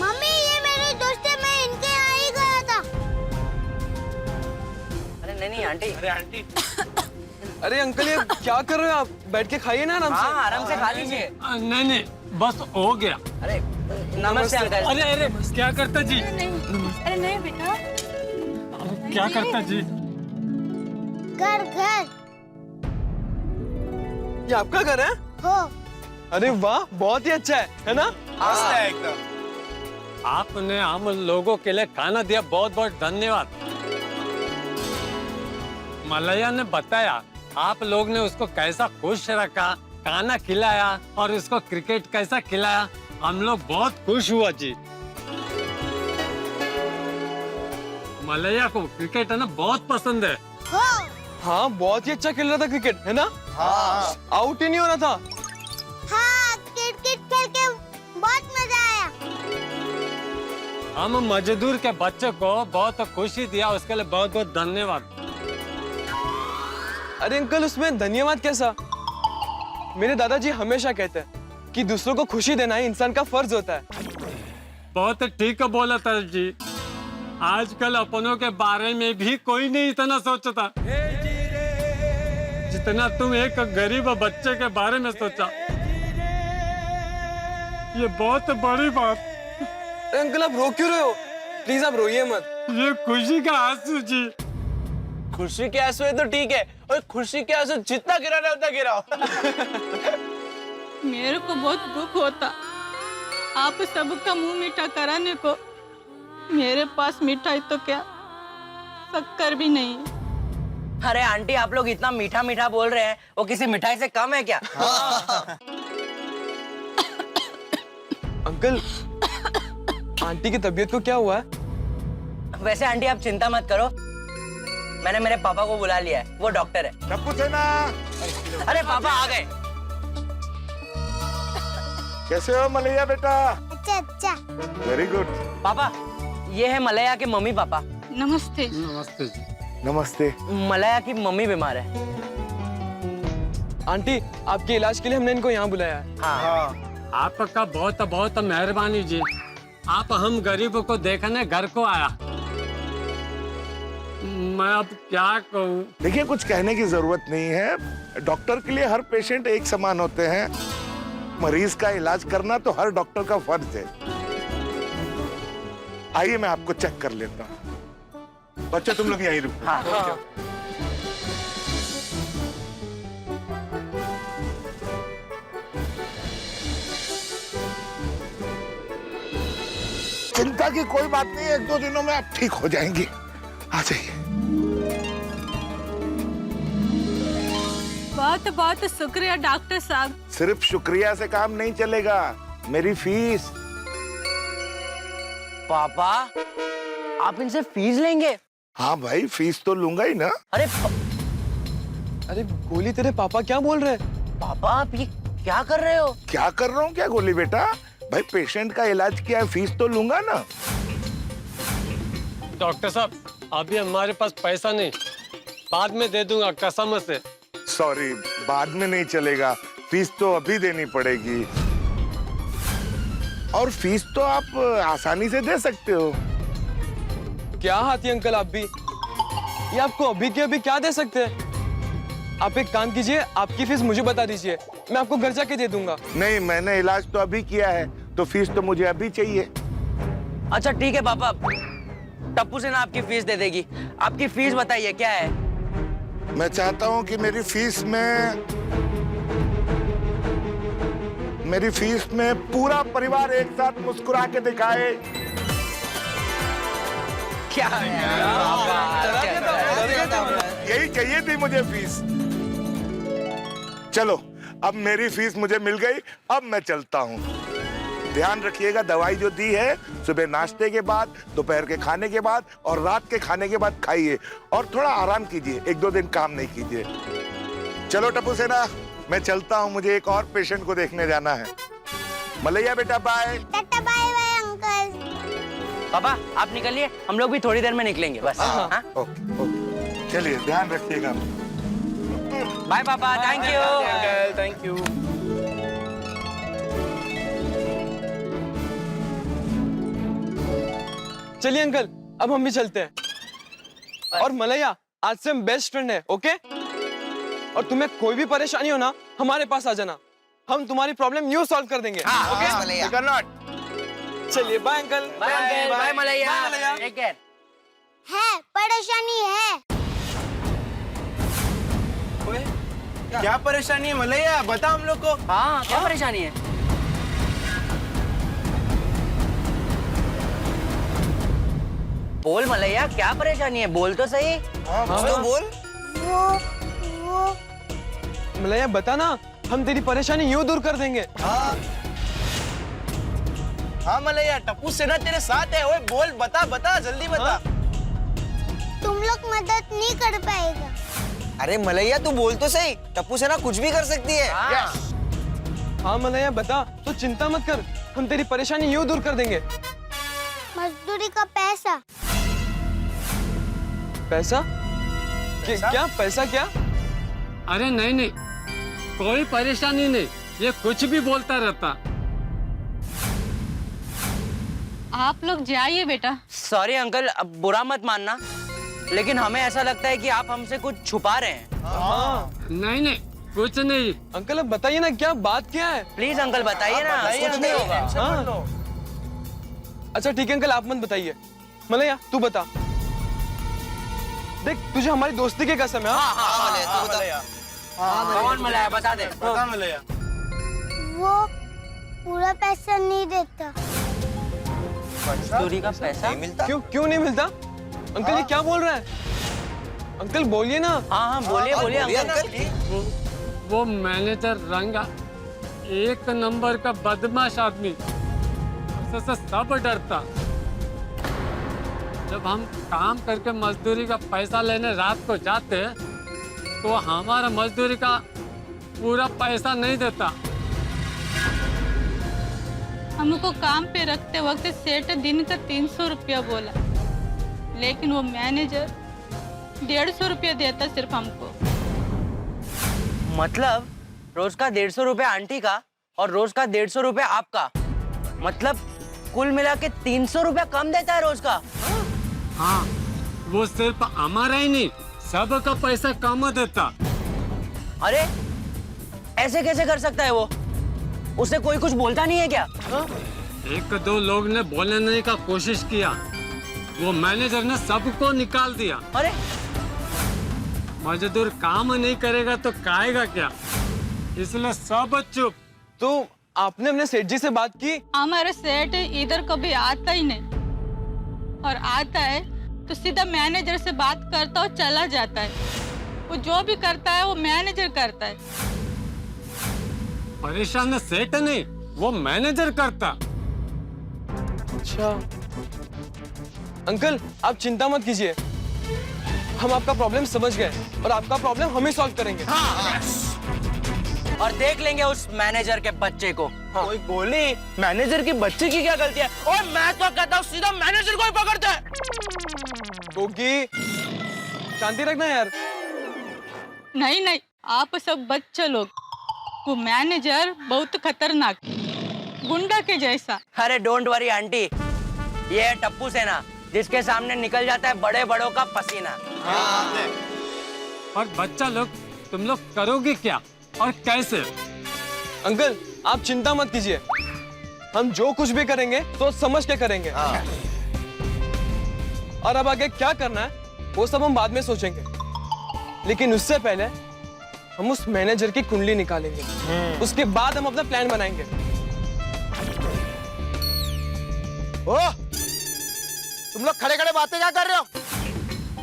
Speaker 10: मम्मी ये मेरे दोस्त है, मैं इनके यहाँ ही गया था।
Speaker 5: अरे नहीं आंटी।
Speaker 7: अरे आंटी
Speaker 6: अरे अंकल ये क्या कर रहे हो आप? बैठ के खाइए ना आराम से।
Speaker 5: हाँ आराम से खा लीजिए।
Speaker 13: नहीं बस हो गया।
Speaker 5: अरे नमस्ते अंकल।
Speaker 13: अरे क्या करता जी?
Speaker 4: अरे नहीं बेटा,
Speaker 13: क्या करता जी?
Speaker 10: घर घर
Speaker 6: ये आपका घर है?
Speaker 10: हो।
Speaker 6: अरे वाह, बहुत ही अच्छा है ना?
Speaker 7: मस्त है एकदम।
Speaker 13: आपने हम लोगों के लिए खाना दिया, बहुत बहुत धन्यवाद। मलैया ने बताया आप लोग ने उसको कैसा खुश रखा, खाना खिलाया और उसको क्रिकेट कैसा खिलाया, हम लोग बहुत खुश हुआ जी। मलैया को क्रिकेट है ना बहुत पसंद है।
Speaker 10: हो।
Speaker 6: हाँ बहुत ही अच्छा खेल रहा था क्रिकेट, है ना? हाँ। आउट ही नहीं हो रहा था।
Speaker 10: हाँ क्रिकेट खेल के बहुत मजा आया।
Speaker 13: हम मजदूर के बच्चे को बहुत खुशी दिया, उसके लिए बहुत बहुत धन्यवाद।
Speaker 6: अरे अंकल उसमें धन्यवाद कैसा? मेरे दादाजी हमेशा कहते हैं कि दूसरों को खुशी देना ही इंसान का फर्ज होता है।
Speaker 13: बहुत ठीक बोला था जी। आजकल अपनों के बारे में भी कोई नहीं इतना सोचता जितना तुम एक गरीब बच्चे के बारे में सोचा। ये बहुत बड़ी बात।
Speaker 6: अरे अंकल आप रो क्यों रहे हो? प्लीज आप रोइए मत।
Speaker 13: ये खुशी का आंसू जी।
Speaker 8: खुशी के आंसू है तो ठीक है, और खुशी के आंसू जितना गिराना उतना गिराओ।
Speaker 4: मेरे को बहुत दुख होता आप सबका मुंह मीठा कराने को। मेरे पास मिठाई तो क्या, शक्कर भी नहीं।
Speaker 5: अरे आंटी आप लोग इतना मीठा मीठा बोल रहे हैं, वो किसी मिठाई से कम है क्या?
Speaker 6: अंकल आंटी की तबीयत को क्या हुआ है?
Speaker 5: वैसे आंटी आप चिंता मत करो, मैंने मेरे पापा को बुला लिया है, वो डॉक्टर है।
Speaker 11: टप्पू सेना,
Speaker 5: अरे पापा आ गए।
Speaker 11: कैसे हो मलैया बेटा?
Speaker 10: अच्छा अच्छा।
Speaker 11: Very good.
Speaker 5: पापा ये है मलैया के मम्मी पापा।
Speaker 4: नमस्ते।
Speaker 13: नमस्ते जी।
Speaker 11: नमस्ते।
Speaker 5: मलैया की मम्मी बीमार है।
Speaker 6: आंटी आपके इलाज के लिए हमने इनको यहाँ बुलाया है।
Speaker 5: हाँ।
Speaker 13: आपका बहुत बहुत मेहरबानी जी। आप हम गरीबों को देखने घर को आया। मैं अब क्या कहूँ?
Speaker 11: देखिए कुछ कहने की जरूरत नहीं है, डॉक्टर के लिए हर पेशेंट एक समान होते हैं। मरीज का इलाज करना तो हर डॉक्टर का फर्ज है। आइए मैं आपको चेक कर लेता हूँ। बच्चे तुम लोग यहीं रुको।
Speaker 5: हाँ।
Speaker 11: चिंता की कोई बात नहीं है, 1-2 दिनों में आप ठीक हो जाएंगी। आ जाइए।
Speaker 4: बहुत बहुत शुक्रिया डॉक्टर साहब।
Speaker 11: सिर्फ शुक्रिया से काम नहीं चलेगा, मेरी फीस।
Speaker 5: पापा आप इनसे फीस लेंगे?
Speaker 11: हाँ भाई फीस तो लूंगा ही ना।
Speaker 6: अरे गोली तेरे पापा क्या बोल रहे हैं?
Speaker 5: पापा आप ये क्या कर रहे हो?
Speaker 11: क्या कर रहा हूँ क्या गोली बेटा? भाई पेशेंट का इलाज किया है, फीस तो लूंगा ना।
Speaker 13: डॉक्टर साहब अभी हमारे पास पैसा नहीं, बाद में दे दूंगा कसम से।
Speaker 11: सॉरी बाद में नहीं चलेगा, फीस तो अभी देनी पड़ेगी। और फीस तो आप आसानी से दे सकते हो।
Speaker 6: क्या हाथी अंकल आप भी, ये आपको अभी के अभी क्या दे सकते हैं? आप एक काम कीजिए, आपकी फीस मुझे बता दीजिए, मैं आपको घर जाके दे दूंगा।
Speaker 11: नहीं मैंने इलाज तो अभी किया है, तो फीस तो मुझे अभी चाहिए।
Speaker 5: अच्छा ठीक है पापा, टप्पू से ना आपकी फीस दे देगी। आपकी फीस बताइए क्या है?
Speaker 11: मैं चाहता हूं कि मेरी फीस में पूरा परिवार एक साथ मुस्कुरा के दिखाए।
Speaker 5: क्या?
Speaker 11: यही चाहिए थी मुझे फीस। चलो अब मेरी फीस मुझे मिल गई, अब मैं चलता हूँ। ध्यान रखिएगा दवाई जो दी है सुबह नाश्ते के बाद, दोपहर के खाने के बाद और रात के खाने के बाद खाइए, और थोड़ा आराम कीजिए, 1-2 दिन काम नहीं कीजिए। चलो टप्पू सेना मैं चलता हूँ, मुझे एक और पेशेंट को देखने जाना है। मलैया बेटा bye.
Speaker 10: Tata bye bye uncle.
Speaker 5: पापा आप निकलिए, हम लोग भी थोड़ी देर में निकलेंगे बस। हाँ?
Speaker 11: चलिए ध्यान रखिएगा।
Speaker 5: बाय पापा, thank you.
Speaker 6: Uncle thank you. चलिए अंकल, अब हम भी चलते हैं। और मलैया, आज से हम बेस्ट फ्रेंड है, ओके? और तुम्हें कोई भी परेशानी हो ना, हमारे पास आ जाना, हम तुम्हारी प्रॉब्लम यूं सॉल्व कर देंगे। ओके?
Speaker 9: मलैया।
Speaker 6: चलिए bye uncle.
Speaker 5: Bye Malaiya.
Speaker 6: Bye Malaiya.
Speaker 5: Take care.
Speaker 10: है परेशानी है।
Speaker 6: क्या परेशानी है मलैया, बता हम लोग को।
Speaker 5: हाँ, क्या परेशानी है? बोल मलैया, क्या परेशानी है? बोल तो सही।
Speaker 9: तो बोल।
Speaker 10: वो
Speaker 6: मलैया बता ना, हम तेरी परेशानी यूं दूर कर देंगे।
Speaker 8: हाँ मलैया, टप्पू सेना तेरे साथ है। ओए बोल, बता बता, जल्दी बता।
Speaker 10: तुम लोग मदद नहीं कर पाएगा।
Speaker 9: अरे मलैया तू बोल तो सही, टप्पू सेना कुछ भी कर सकती है।
Speaker 6: हाँ मलैया बता, तो चिंता मत कर, हम तेरी परेशानी यूं दूर कर देंगे।
Speaker 10: मजदूरी का पैसा।
Speaker 6: पैसा? क्या पैसा क्या?
Speaker 13: अरे नहीं नहीं, कोई परेशानी नहीं, ये कुछ भी बोलता रहता।
Speaker 4: आप लोग जाइए बेटा।
Speaker 5: सॉरी अंकल, अब बुरा मत मानना, लेकिन हमें ऐसा लगता है कि आप हमसे कुछ छुपा रहे हैं।
Speaker 6: हाँ
Speaker 13: नहीं नहीं, कुछ नहीं।
Speaker 6: अंकल अब बताइए ना, क्या बात क्या है?
Speaker 5: प्लीज अंकल बताइए ना, कुछ नहीं होगा।
Speaker 6: हाँ। अच्छा ठीक है अंकल, आप मत बताइए। मलैया तू बता। देख तुझे हमारी दोस्ती की कसम है।
Speaker 9: हाँ मलैया तू बता।
Speaker 5: कौन मलैया, बता दे।
Speaker 8: बता मलैया।
Speaker 10: वो पूरा पैसा नहीं देता।
Speaker 5: मजदूरी का पैसा
Speaker 9: नहीं मिलता।
Speaker 6: क्यों नहीं मिलता? अंकल ये क्या बोल रहा है? अंकल बोलिए ना।
Speaker 5: हाँ हाँ बोलिए बोलिए अंकल।
Speaker 13: वो मैनेजर रंगा एक नंबर का बदमाश आदमी, उससे सब डरता। जब हम काम करके मजदूरी का पैसा लेने रात को जाते तो हमारा मजदूरी का पूरा पैसा नहीं देता।
Speaker 4: हमको काम पे रखते वक्त सेठ दिन का 300 रुपया बोला, लेकिन वो मैनेजर 150 रुपया देता सिर्फ हमको।
Speaker 5: मतलब रोज का 150 रुपया आंटी का और रोज का 150 रुपया आपका, मतलब कुल मिला के 300 रुपया कम देता है रोज का।
Speaker 13: हाँ, वो सिर्फ हमारा ही नहीं, सबका पैसा कम देता।
Speaker 5: अरे ऐसे कैसे कर सकता है वो? उसे कोई कुछ बोलता नहीं है क्या?
Speaker 13: एक दो लोग ने बोलने का कोशिश किया, वो मैनेजर ने सबको निकाल दिया।
Speaker 5: अरे
Speaker 13: मजदूर काम नहीं करेगा तो खाएगा क्या, इसलिए सब चुप।
Speaker 6: तो आपने अपने सेठ जी से बात की?
Speaker 4: हमारा सेठ इधर कभी आता ही नहीं, और आता है तो सीधा मैनेजर से बात करता और चला जाता है। वो जो भी करता है वो मैनेजर करता है।
Speaker 13: परेशान सेठ नहीं, वो मैनेजर करता।
Speaker 6: अच्छा अंकल आप चिंता मत कीजिए, हम आपका प्रॉब्लम समझ गए और आपका प्रॉब्लम हम ही सॉल्व करेंगे।
Speaker 5: और देख लेंगे उस मैनेजर के बच्चे को।
Speaker 8: कोई बोली मैनेजर की बच्चे की क्या गलती है? और मैं तो कहता हूँ सीधा मैनेजर को ही पकड़ते हैं।
Speaker 6: गोगी शांति रखना यार।
Speaker 4: नहीं नहीं, आप सब बच्चे लोग, वो मैनेजर बहुत खतरनाक, गुंडा के जैसा।
Speaker 5: अरे डोंट वरी आंटी, ये है टप्पू सेना, जिसके सामने निकल जाता है बड़े बड़ों का पसीना।
Speaker 13: और बच्चा लोग, तुम लोग करोगे क्या और कैसे?
Speaker 6: अंकल आप चिंता मत कीजिए, हम जो कुछ भी करेंगे तो समझ के करेंगे। और अब आगे क्या करना है वो सब हम बाद में सोचेंगे, लेकिन उससे पहले हम उस मैनेजर की कुंडली निकालेंगे, उसके बाद हम अपना प्लान बनाएंगे।
Speaker 8: ओ, तुम लोग खड़े खड़े बातें क्या कर रहे हो?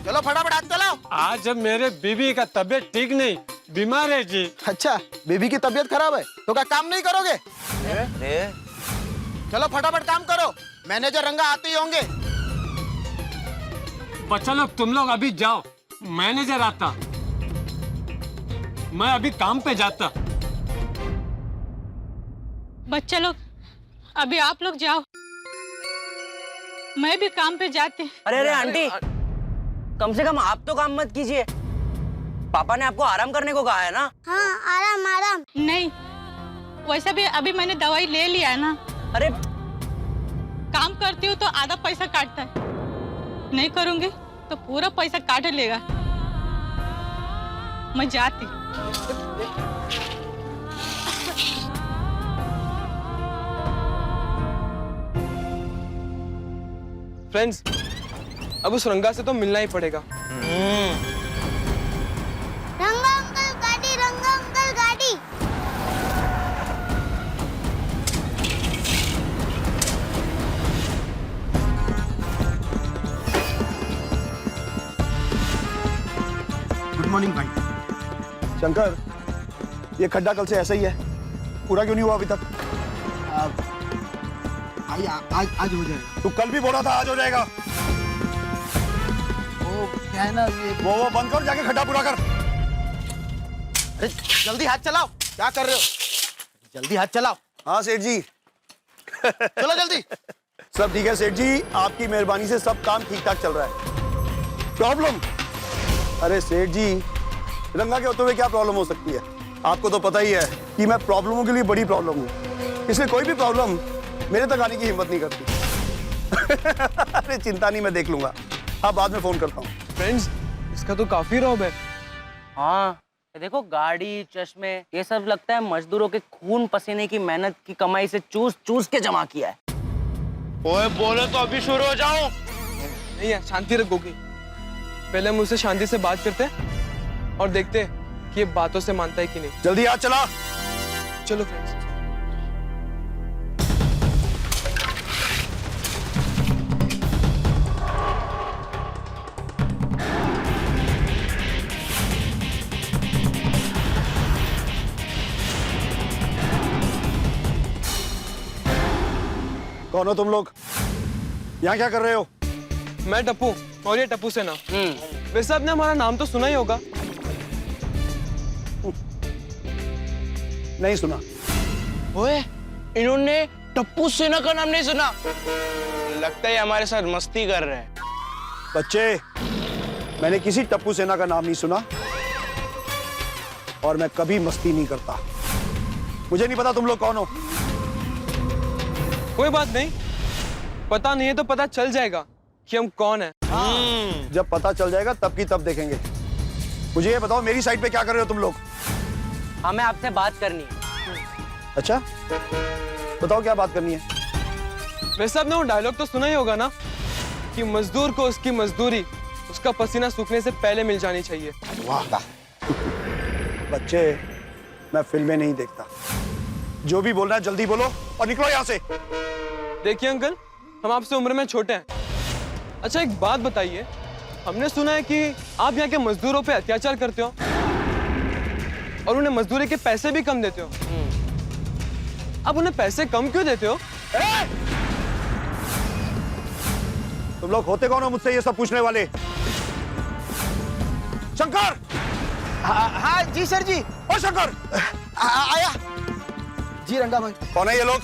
Speaker 8: चलो फटाफट हाथ चलाओ।
Speaker 13: आज मेरे बीबी का तबीयत ठीक नहीं, बीमार है जी।
Speaker 8: अच्छा, बीबी की तबीयत खराब है तो क्या काम नहीं करोगे?
Speaker 9: अरे
Speaker 8: चलो फटाफट काम करो, मैनेजर रंगा आते ही होंगे।
Speaker 13: बच्चा लोग तुम लोग अभी जाओ, मैनेजर आता, मैं अभी काम पे जाता।
Speaker 4: बच्चे लोग अभी आप लोग जाओ। मैं भी काम पे जाती।
Speaker 5: अरे अरे आंटी, कम से कम आप तो काम मत कीजिए। पापा ने आपको आराम करने को कहा है ना।
Speaker 10: हाँ, आराम आराम।
Speaker 4: नहीं, वैसे भी अभी मैंने दवाई ले लिया है ना।
Speaker 5: अरे
Speaker 4: काम करती हूँ तो आधा पैसा काटता है, नहीं करूंगी तो पूरा पैसा काट लेगा। मैं जाती।
Speaker 6: फ्रेंड्स, अब उस रंगा से तो मिलना ही पड़ेगा।
Speaker 10: रंगा अंकल गाड़ी, रंगा अंकल गाड़ी।
Speaker 14: गुड मॉर्निंग भाई। शंकर, ये खड्डा कल से ऐसा ही है, पूरा क्यों नहीं हुआ अभी तक? भाई आज हो जाएगा। तू कल भी बोला था आज हो जाएगा। वो क्या है ना, ये वो बंद कर, जाके खड्डा पूरा कर।
Speaker 9: अरे जल्दी हाथ चलाओ, क्या कर रहे हो? जल्दी हाथ चलाओ।
Speaker 14: हाँ सेठ जी।
Speaker 9: चलो जल्दी।
Speaker 14: सब ठीक है सेठ जी, आपकी मेहरबानी से सब काम ठीक ठाक चल रहा है। प्रॉब्लम? अरे सेठ जी, रंगा के होते हुए क्या प्रॉब्लम हो सकती है? आपको तो पता ही है कि मैं प्रॉब्लमों के लिए बड़ी प्रॉब्लम हूँ, इसलिए कोई भी प्रॉब्लम मेरे तक आने की हिम्मत नहीं करती। अरे चिंता नहीं, मैं देख लूंगा। हाँ, बाद में फोन करता हूँ।
Speaker 6: फ्रेंड्स, इसका तो काफी रौब है।
Speaker 5: हाँ, ये देखो गाड़ी, चश्मे, ये सब लगता है मजदूरों के खून पसीने की मेहनत की कमाई से चूस चूस के जमा किया है।
Speaker 8: ओए बोले तो अभी शुरू हो जाओ।
Speaker 6: नहीं है, शांति रखोगी। पहले हम उससे शांति से बात करते हैं और देखते हैं कि ये बातों से मानता है कि नहीं।
Speaker 14: जल्दी हाथ चला।
Speaker 6: चलो फ्रेंड्स।
Speaker 14: कौन हो तुम लोग? यहाँ क्या कर रहे हो?
Speaker 6: मैं टप्पू और ये टप्पू सेना। वैसे आपने हमारा नाम तो सुना ही होगा।
Speaker 14: नहीं सुना।
Speaker 8: ओए, इन्होंने टप्पू सेना का नाम नहीं सुना। लगता है हमारे साथ मस्ती कर रहे हैं।
Speaker 14: बच्चे, मैंने किसी टप्पू सेना का नाम नहीं सुना और मैं कभी मस्ती नहीं करता। मुझे नहीं पता तुम लोग कौन हो।
Speaker 6: कोई बात नहीं, पता नहीं है तो पता चल जाएगा कि हम कौन है।
Speaker 14: जब पता चल जाएगा तब की तब देखेंगे। मुझे ये बताओ, मेरी साइड पे क्या कर रहे हो तुम लोग?
Speaker 5: हमें आपसे बात करनी है।
Speaker 14: अच्छा, बताओ क्या बात करनी है?
Speaker 6: वैसे आपने वो डायलॉग तो सुना ही होगा ना कि मजदूर को उसकी मजदूरी उसका पसीना सूखने से पहले मिल जानी चाहिए।
Speaker 14: वाह बच्चे, मैं फिल्में नहीं देखता। जो भी बोलना है जल्दी बोलो और निकलो यहाँ से।
Speaker 6: देखिए अंकल, हम आपसे उम्र में छोटे हैं। अच्छा एक बात बताइए, हमने सुना है कि आप यहाँ के मजदूरों पे अत्याचार करते हो और उन्हें मजदूरी के पैसे भी कम देते हो। अब उन्हें पैसे कम क्यों देते हो?
Speaker 14: तुम लोग होते कौन हो मुझसे ये सब पूछने वाले? शंकर!
Speaker 9: हाँ जी सर जी।
Speaker 14: ओ शंकर!
Speaker 9: आया
Speaker 14: जी रंगा भाई। कौन है ये लोग?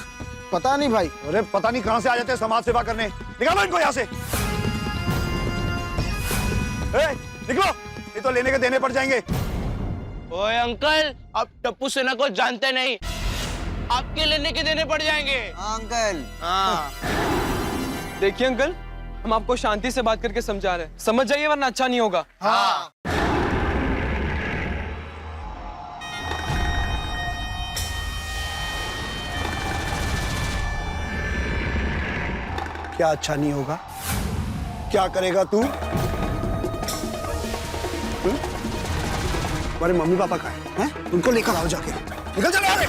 Speaker 9: पता नहीं भाई।
Speaker 14: अरे पता नहीं कहां से आ जाते हैं समाज सेवा करने। निकालो इनको यहाँ से। निकलो, नहीं तो लेने के देने पड़ जाएंगे।
Speaker 8: ओए अंकल, आप टप्पू सेना को जानते नहीं, आपके लेने के देने पड़ जाएंगे।
Speaker 9: अंकल।
Speaker 8: हाँ।
Speaker 6: देखिए अंकल, हम आपको शांति से बात करके समझा रहे हैं, समझ जाइए वरना अच्छा नहीं होगा।
Speaker 8: हाँ।
Speaker 14: क्या अच्छा नहीं होगा? क्या करेगा तू? हमारे मम्मी पापा कहाँ हैं? उनको लेकर आओ जाके। निकल चलो यहाँ से।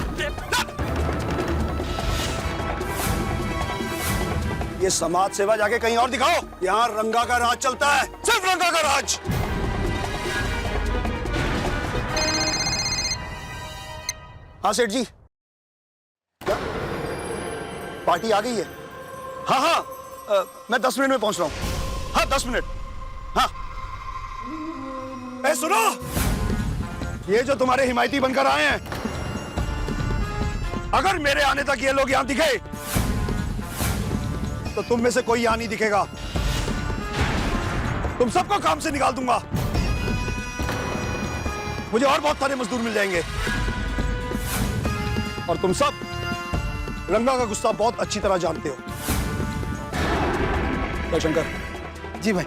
Speaker 14: ये समाज सेवा जाके कहीं और दिखाओ। यहाँ रंगा का राज चलता है, सिर्फ रंगा का राज। हाँ सेठ जी, क्या पार्टी आ गई है? हाँ हाँ, मैं 10 मिनट में पहुंच रहा हूँ। हाँ 10 मिनट। हाँ सुनो, ये जो तुम्हारे हिमायती बनकर आए हैं, अगर मेरे आने तक ये लोग यहां दिखे तो तुम में से कोई यहां नहीं दिखेगा। तुम सबको काम से निकाल दूंगा। मुझे और बहुत सारे मजदूर मिल जाएंगे। और तुम सब रंगा का गुस्सा बहुत अच्छी तरह जानते हो। शंकर।
Speaker 6: जी भाई।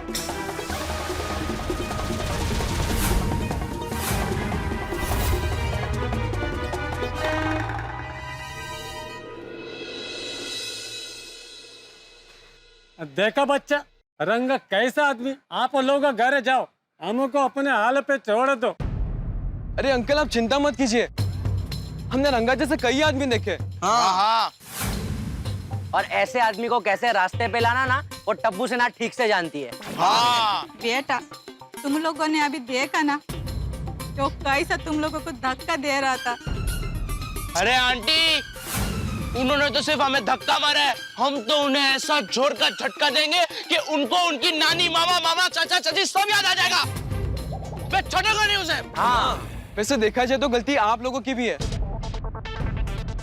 Speaker 13: देखा बच्चा, रंगा कैसा आदमी। आप लोग घर जाओ, हमको अपने हाल पे छोड़ दो।
Speaker 6: अरे अंकल आप चिंता मत कीजिए, हमने रंगा जैसे कई आदमी देखे।
Speaker 5: हाँ। और ऐसे आदमी को कैसे रास्ते पे लाना ना, वो टप्पू सेना ठीक से जानती है।
Speaker 4: बेटा, तुम लोगों ने अभी देखा ना जो कैसा तुम लोगों को धक्का दे रहा था।
Speaker 8: अरे आंटी, उन्होंने तो सिर्फ हमें धक्का मारा है, हम तो उन्हें ऐसा जोर का झटका देंगे कि उनको उनकी नानी, मामा, मामा, चाचा, चाची सब याद आ जाएगा। मैं छोड़ूंगा नहीं उसे।
Speaker 6: हाँ। वैसे देखा जाए तो गलती आप लोगों की भी है।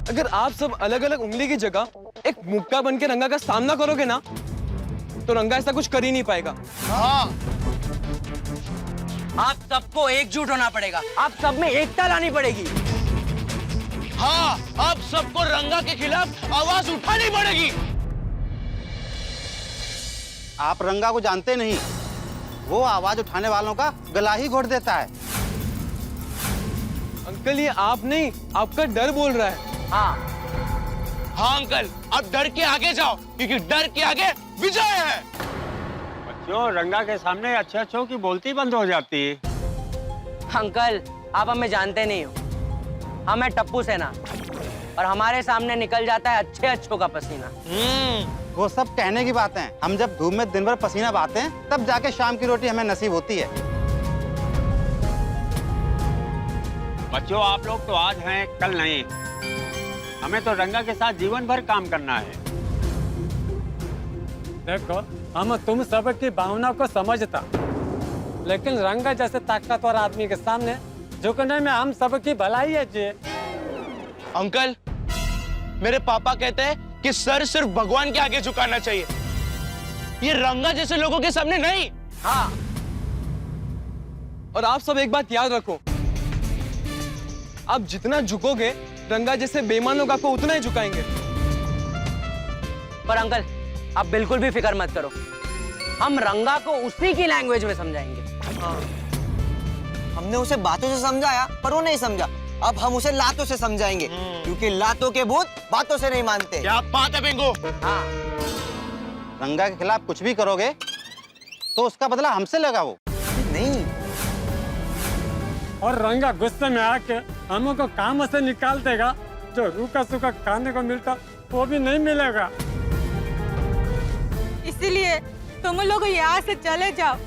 Speaker 6: अगर आप सब अलग अलग उंगली की जगह एक मुक्का बन के रंगा का सामना करोगे ना, तो रंगा ऐसा कुछ कर ही नहीं पाएगा।
Speaker 8: हाँ।
Speaker 5: आप सबको एकजुट होना पड़ेगा, आप सब में एकता लानी पड़ेगी।
Speaker 8: हाँ, अब सबको रंगा के खिलाफ आवाज उठानी पड़ेगी।
Speaker 15: आप रंगा को जानते नहीं, वो आवाज उठाने वालों का गला ही घोट देता है।
Speaker 6: अंकल ये आप नहीं, आपका डर बोल रहा है।
Speaker 8: हाँ अंकल, अब डर के आगे जाओ, क्योंकि डर के आगे विजय है।
Speaker 13: बच्चों, रंगा के सामने अच्छे अच्छों की बोलती बंद हो जाती है।
Speaker 5: अंकल आप हमें जानते नहीं हो, हम है टप्पू सेना और हमारे सामने निकल जाता है अच्छे अच्छों का पसीना।
Speaker 15: वो सब कहने की बातें हैं। हम जब धूप में दिन भर पसीना बहाते हैं, तब जाके शाम की रोटी हमें नसीब होती है।
Speaker 13: बच्चों, आप लोग तो आज हैं, कल नहीं। हमें तो रंगा के साथ जीवन भर काम करना है। देखो, हम तुम सब की भावना को समझता, लेकिन रंगा जैसे ताकतवर आदमी के सामने झुकने में हम सब की भलाई है जी।
Speaker 8: अंकल, मेरे पापा कहते हैं कि सर सिर्फ भगवान के आगे झुकाना चाहिए, ये रंगा जैसे लोगों के सामने नहीं।
Speaker 5: हाँ।
Speaker 6: और आप सब एक बात याद रखो, आप जितना झुकोगे रंगा जैसे बेईमान लोग आपको उतना ही झुकाएंगे।
Speaker 5: पर अंकल आप बिल्कुल भी फिक्र मत करो, हम रंगा को उसी की लैंग्वेज में समझाएंगे।
Speaker 9: हाँ। हमने उसे बातों से समझाया पर वो नहीं समझा, अब हम उसे लातों से समझाएंगे, क्योंकि लातों के भूत बातों से नहीं मानते।
Speaker 8: क्या बात है बेंगो।
Speaker 5: हाँ।
Speaker 15: रंगा के खिलाफ कुछ भी करोगे तो उसका बदला हमसे लेगा वो।
Speaker 9: नहीं।
Speaker 13: और रंगा गुस्से में आके हमको काम से निकाल देगा, जो रूखा सूखा खाने को मिलता वो भी नहीं मिलेगा।
Speaker 4: इसीलिए तुम लोग यहाँ से चले जाओ,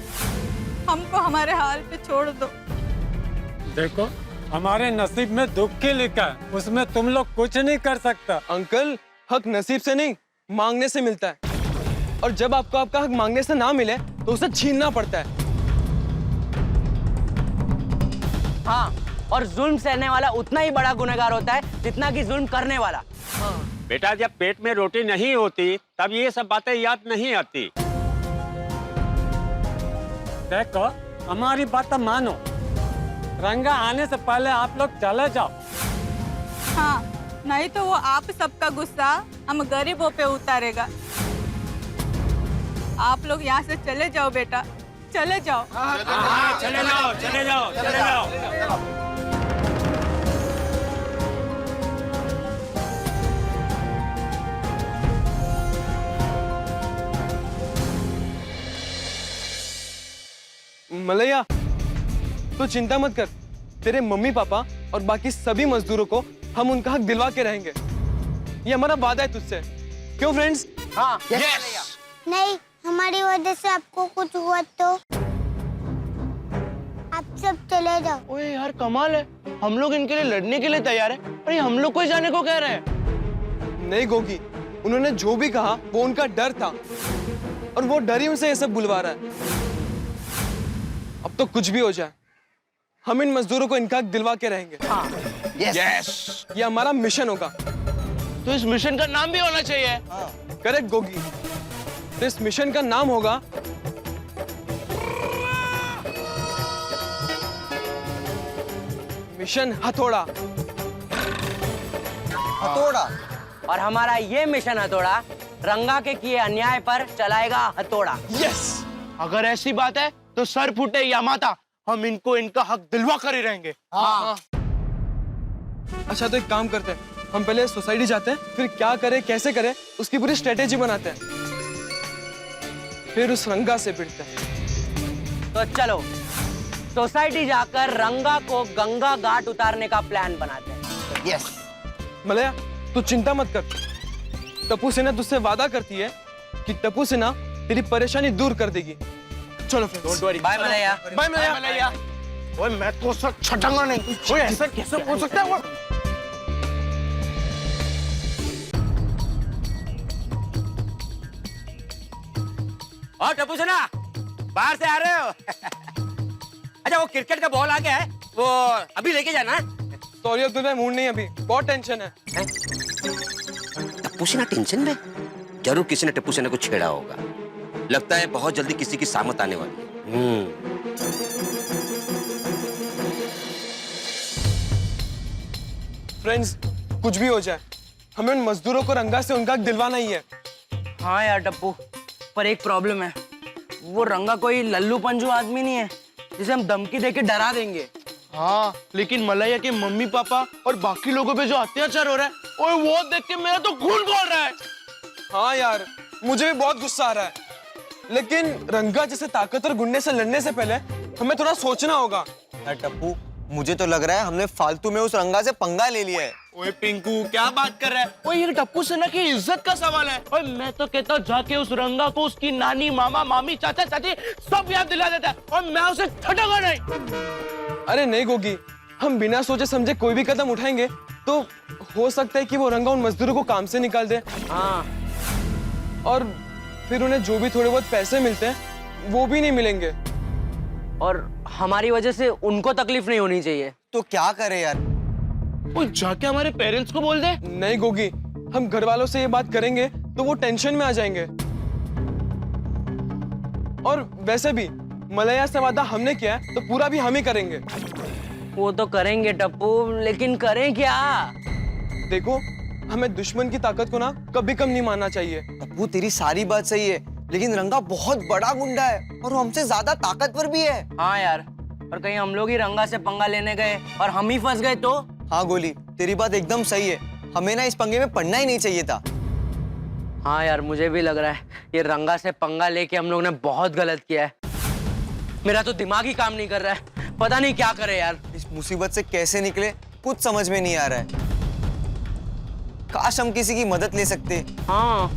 Speaker 4: हमको हमारे हाल पे छोड़ दो।
Speaker 13: देखो, हमारे नसीब में दुख ही लिखा है, उसमें तुम लोग कुछ नहीं कर सकता।
Speaker 6: अंकल हक नसीब से नहीं मांगने से मिलता है, और जब आपको आपका हक मांगने से ना मिले तो उसे छीनना पड़ता है।
Speaker 5: हाँ, और जुल्म सहने वाला उतना ही बड़ा गुनहगार होता है जितना कि जुल्म करने वाला।
Speaker 13: बेटा, जब पेट में रोटी नहीं होती तब ये सब बातें याद नहीं आती। देखो, हमारी बात मानो, रंगा आने से पहले आप लोग चले जाओ।
Speaker 4: हाँ, नहीं तो वो आप सबका गुस्सा हम गरीबों पे उतारेगा। आप लोग यहाँ से चले जाओ बेटा, चले जाओ।
Speaker 3: हाँ, चले जाओ, चले जाओ, चले जाओ।
Speaker 6: मलैया तो चिंता मत कर, तेरे मम्मी पापा और बाकी सभी मजदूरों को हम उनका हक दिलवा के रहेंगे। ये हमारा वादा है तुझसे, क्यों फ्रेंड्स?
Speaker 5: हाँ।
Speaker 8: यस।
Speaker 10: नहीं, हमारी वजह से आपको कुछ हुआ तो आप सब चले जाओ।
Speaker 8: ओए यार, कमाल है, हम लोग इनके लिए लड़ने के लिए तैयार है और ये हम लोग को ही जाने को कह रहे हैं।
Speaker 6: नहीं गोगी, उन्होंने जो भी कहा वो उनका डर था, और वो डर ही उनसे ये सब बुलवा रहा है। अब तो कुछ भी हो जाए, हम इन मजदूरों को इनका हक दिलवा के रहेंगे।
Speaker 5: हाँ।
Speaker 8: यस।
Speaker 6: ये हमारा मिशन होगा।
Speaker 8: तो इस मिशन का नाम भी होना चाहिए।
Speaker 6: करेक्ट गोगी। तो इस मिशन का नाम होगा मिशन हथौड़ा।
Speaker 9: हथौड़ा?
Speaker 5: और हमारा ये मिशन हथौड़ा रंगा के किए अन्याय पर चलाएगा हथौड़ा।
Speaker 8: यस, अगर ऐसी बात है तो सर फूटे या माता, हम इनको इनका हक दिलवा कर ही रहेंगे। हाँ।
Speaker 6: अच्छा तो एक काम करते हैं, हम पहले सोसाइटी जाते हैं, फिर क्या करें कैसे करें उसकी पूरी स्ट्रेटेजी बनाते हैं, फिर उस रंगा से भिड़ते हैं।
Speaker 5: तो चलो सोसाइटी जाकर रंगा को गंगा घाट उतारने का प्लान बनाते हैं।
Speaker 9: यस।
Speaker 6: मलया तू चिंता मत कर, टप्पू सेना तुझसे वादा करती है कि टप्पू सेना तेरी परेशानी दूर कर देगी। चलो फिर।
Speaker 5: बाय मलया।
Speaker 6: बाय मलया।
Speaker 8: ओए मैं तो सब छटंगा नहीं। ओए ऐसा कैसे हो सकता है?
Speaker 3: और टप्पू सेना बाहर से आ रहे हो? अच्छा वो क्रिकेट का बॉल आ गया है, वो अभी लेके जाना।
Speaker 6: सॉरी अब्दुल भाई, मूड नहीं अभी, बहुत टेंशन है।
Speaker 16: टप्पू सेना टेंशन में? जरूर किसी ने टप्पू सेना को छेड़ा होगा। लगता है बहुत जल्दी किसी की सामत आने वाली है।
Speaker 6: फ्रेंड्स, कुछ भी हो जाए हमें उन मजदूरों को रंगा से उनका हक दिलवाना ही है।
Speaker 5: हाँ यार टप्पू, पर एक प्रॉब्लम है, वो रंगा कोई लल्लू पंजू आदमी नहीं है जिसे हम धमकी देके डरा देंगे।
Speaker 8: हाँ, लेकिन मलैया के मम्मी पापा और बाकी लोगों पे जो अत्याचार हो रहा है, ओए वो देख के मेरा तो खून खौल रहा है।
Speaker 6: हाँ यार, मुझे भी बहुत गुस्सा आ रहा है, लेकिन रंगा जैसे ताकतवर गुंडे से लड़ने से पहले हमें थोड़ा सोचना होगा।
Speaker 9: टप्पू, मुझे तो लग रहा है हमने फालतू में उस रंगा से पंगा ले लिया है।
Speaker 8: ओए पिंकू, क्या बात कर रहा है? ओए ये टप्पू सेना की इज्जत का सवाल है। ओए मैं तो कहता हूँ जाके उस रंगा को उसकी नानी, मामा, मामी, चाचा, चाची सब याद दिला देता है और मैं उसे छटूंगा नहीं।
Speaker 6: अरे नहीं गोगी, हम बिना सोचे समझे कोई भी कदम उठाएंगे तो हो सकता है कि वो रंगा उन मजदूरों को काम से निकाल दे।
Speaker 5: हाँ,
Speaker 6: और फिर उन्हें जो भी थोड़े बहुत पैसे मिलते हैं वो भी नहीं मिलेंगे,
Speaker 5: और हमारी वजह से उनको तकलीफ नहीं होनी चाहिए।
Speaker 9: तो क्या करे यार?
Speaker 8: ओए जाके हमारे पेरेंट्स को बोल दे।
Speaker 6: नहीं गोगी, हम घर वालों से ये बात करेंगे तो वो टेंशन में आ जाएंगे। और वैसे भी मलया से वादा हमने किया है तो पूरा भी हम ही करेंगे।
Speaker 5: वो तो करेंगे टप्पू, लेकिन करें क्या?
Speaker 6: देखो, हमें दुश्मन की ताकत को ना कभी कम नहीं मानना चाहिए।
Speaker 9: टप्पू तेरी सारी बात सही है, लेकिन रंगा बहुत बड़ा गुंडा है और वो हमसे ज्यादा ताकतवर भी है।
Speaker 5: हाँ यार, और कहीं हम लोग ही रंगा से पंगा लेने गए और हम ही फंस गए तो?
Speaker 9: हाँ गोली, तेरी बात एकदम सही है, हमें ना इस पंगे में पड़ना ही नहीं चाहिए था।
Speaker 5: हाँ यार, मुझे भी लग रहा है ये रंगा से पंगा लेके हम लोग ने बहुत गलत किया है। मेरा तो दिमाग ही काम नहीं कर रहा है, पता नहीं क्या करे यार।
Speaker 9: इस मुसीबत से कैसे निकले कुछ समझ में नहीं आ रहा है। काश हम किसी की मदद ले सकते।
Speaker 5: हाँ,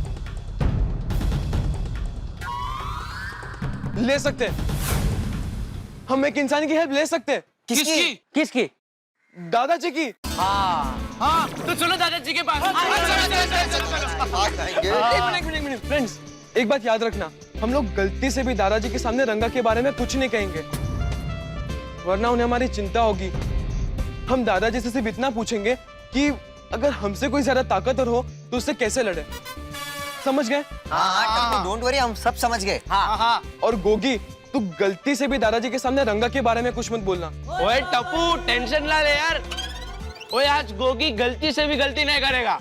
Speaker 6: ले सकते, हम एक इंसान की हेल्प ले सकते।
Speaker 9: किसकी?
Speaker 5: किसकी?
Speaker 6: दादाजी की।
Speaker 8: हाँ, तो चलो दादाजी के पास।
Speaker 6: एक मिनट फ्रेंड्स, एक बात याद रखना, हम लोग गलती से भी दादाजी के सामने रंगा के बारे में कुछ नहीं कहेंगे, वरना उन्हें हमारी चिंता होगी। हम दादाजी से सिर्फ इतना पूछेंगे कि अगर हमसे कोई ज्यादा ताकतवर हो तो उससे कैसे लड़े। समझ गए?
Speaker 9: हाँ, डोंट वरी, हम सब समझ गए।
Speaker 8: हाँ।
Speaker 6: और गोगी, तू गलती से भी दादाजी के सामने रंगा के बारे में कुछ मत बोलना।
Speaker 8: ओए टप्पू, टेंशन ना ले यार। ओए आज गोगी गलती से भी गलती नहीं करेगा।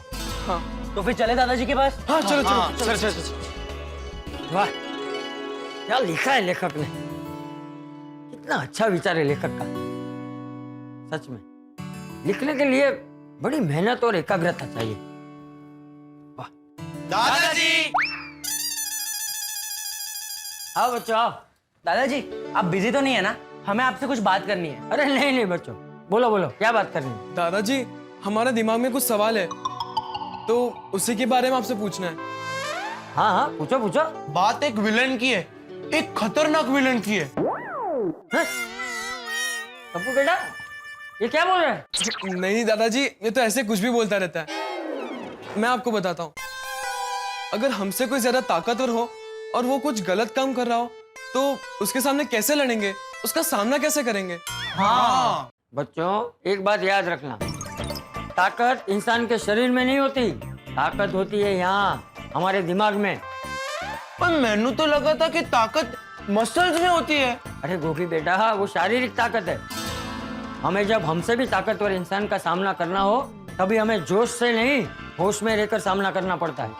Speaker 6: हाँ,
Speaker 5: तो फिर चले दादाजी के पास।
Speaker 6: हाँ चलो चलो।
Speaker 3: वाह, क्या लिखा है लेखक ने, कितना अच्छा विचार है लेखक का। सच में लिखने के लिए बड़ी मेहनत और एकाग्रता चाहिए। वाह।
Speaker 8: दादाजी,
Speaker 3: आओ बच्चों आओ।
Speaker 5: दादाजी, आप बिजी तो नहीं है ना? हमें आपसे कुछ बात करनी है।
Speaker 3: अरे नहीं बच्चों, बोलो बोलो, क्या बात करनी है?
Speaker 6: दादाजी, हमारे दिमाग में कुछ सवाल है तो उसी के बारे में आपसे पूछना है।
Speaker 3: हाँ, पूछो पूछो।
Speaker 8: बात एक विलन की है, एक खतरनाक विलन की है।
Speaker 3: टप्पू बेटा, ये क्या बोल रहे हैं?
Speaker 6: नहीं दादाजी, ये तो ऐसे कुछ भी बोलता रहता है। मैं आपको बताता हूँ, अगर हमसे कोई ज्यादा ताकतवर हो और वो कुछ गलत काम कर रहा हो तो उसके सामने कैसे लड़ेंगे, उसका सामना कैसे करेंगे?
Speaker 3: हाँ बच्चों, एक बात याद रखना, ताकत इंसान के शरीर में नहीं होती, ताकत होती है यहाँ हमारे दिमाग में।
Speaker 6: पर मैंने तो लगा था कि ताकत मसल्स में होती है।
Speaker 3: अरे गोगी बेटा, वो शारीरिक ताकत है। हमें जब हमसे भी ताकतवर इंसान का सामना करना हो तभी हमें जोश से नहीं, होश में रहकर सामना करना पड़ता है।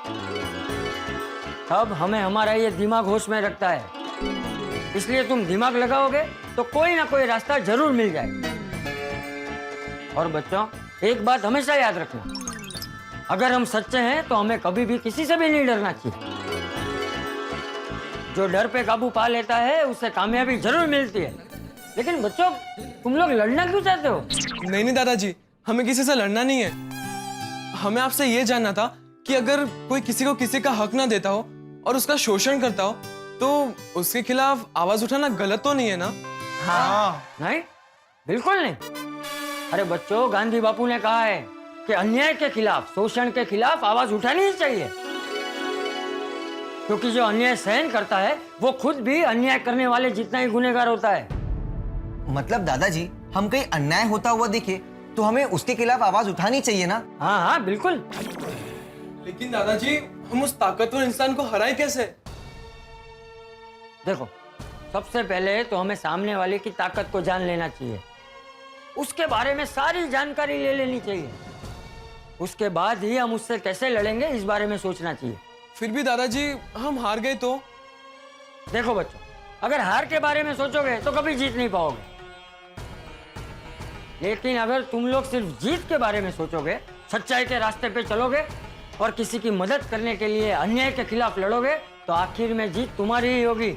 Speaker 3: तब हमें हमारा ये दिमाग होश में रखता है। इसलिए तुम दिमाग लगाओगे तो कोई ना कोई रास्ता जरूर मिल जाए। और बच्चों, एक बात हमेशा याद रखना, अगर हम सच्चे हैं तो हमें कभी भी किसी से भी नहीं डरना चाहिए। जो डर पे काबू पा लेता है उसे कामयाबी जरूर मिलती है। लेकिन बच्चों, तुम लोग लड़ना क्यों चाहते हो?
Speaker 6: नहीं दादाजी, हमें किसी से लड़ना नहीं है। हमें आपसे ये जानना था कि अगर कोई किसी को किसी का हक ना देता हो और उसका शोषण करता हो तो उसके खिलाफ आवाज उठाना गलत तो नहीं है ना?
Speaker 3: हाँ। नहीं, बिल्कुल नहीं। अरे बच्चों, गांधी बापू ने कहा है कि अन्याय के खिलाफ, शोषण के खिलाफ आवाज उठानी ही चाहिए, क्योंकि जो अन्याय सहन करता है वो खुद भी अन्याय करने वाले जितना ही गुनहगार होता है।
Speaker 9: मतलब दादाजी, हम कहीं अन्याय होता हुआ दिखे तो हमें उसके खिलाफ आवाज उठानी चाहिए ना?
Speaker 3: हाँ हाँ बिल्कुल।
Speaker 6: लेकिन दादाजी, हम उस ताकतवर इंसान को हराए कैसे?
Speaker 3: देखो, सबसे पहले तो हमें सामने वाले की ताकत को जान लेना चाहिए, उसके बारे में सारी जानकारी ले लेनी चाहिए। उसके बाद ही हम उससे कैसे लड़ेंगे इस बारे में सोचना चाहिए।
Speaker 6: फिर भी दादाजी, हम हार गए तो?
Speaker 3: देखो बच्चों, अगर हार के बारे में सोचोगे तो कभी जीत नहीं पाओगे। लेकिन अगर तुम लोग सिर्फ जीत के बारे में सोचोगे, सच्चाई के रास्ते पे चलोगे और किसी की मदद करने के लिए अन्याय के खिलाफ लड़ोगे तो आखिर में जीत तुम्हारी ही होगी।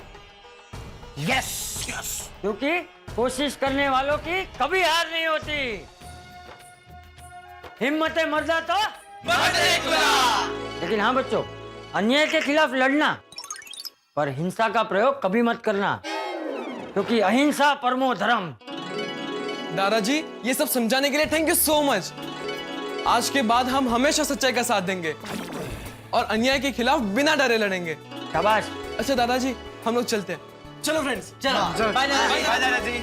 Speaker 3: यस यस, क्योंकि कोशिश करने वालों की कभी हार नहीं होती। हिम्मत मर्दा तो लेकिन हाँ बच्चों, अन्याय के खिलाफ लड़ना पर हिंसा का प्रयोग कभी मत करना, क्योंकि अहिंसा परमो धर्म।
Speaker 6: दादाजी, ये सब समझाने के लिए थैंक यू सो मच। आज के बाद हम हमेशा सच्चाई का साथ देंगे और अन्याय के खिलाफ बिना डरे लड़ेंगे।
Speaker 3: शाबाश।
Speaker 6: अच्छा दादाजी, हम लोग चलते हैं। चलो फ्रेंड्स,
Speaker 9: चलो।
Speaker 6: बाय दादाजी।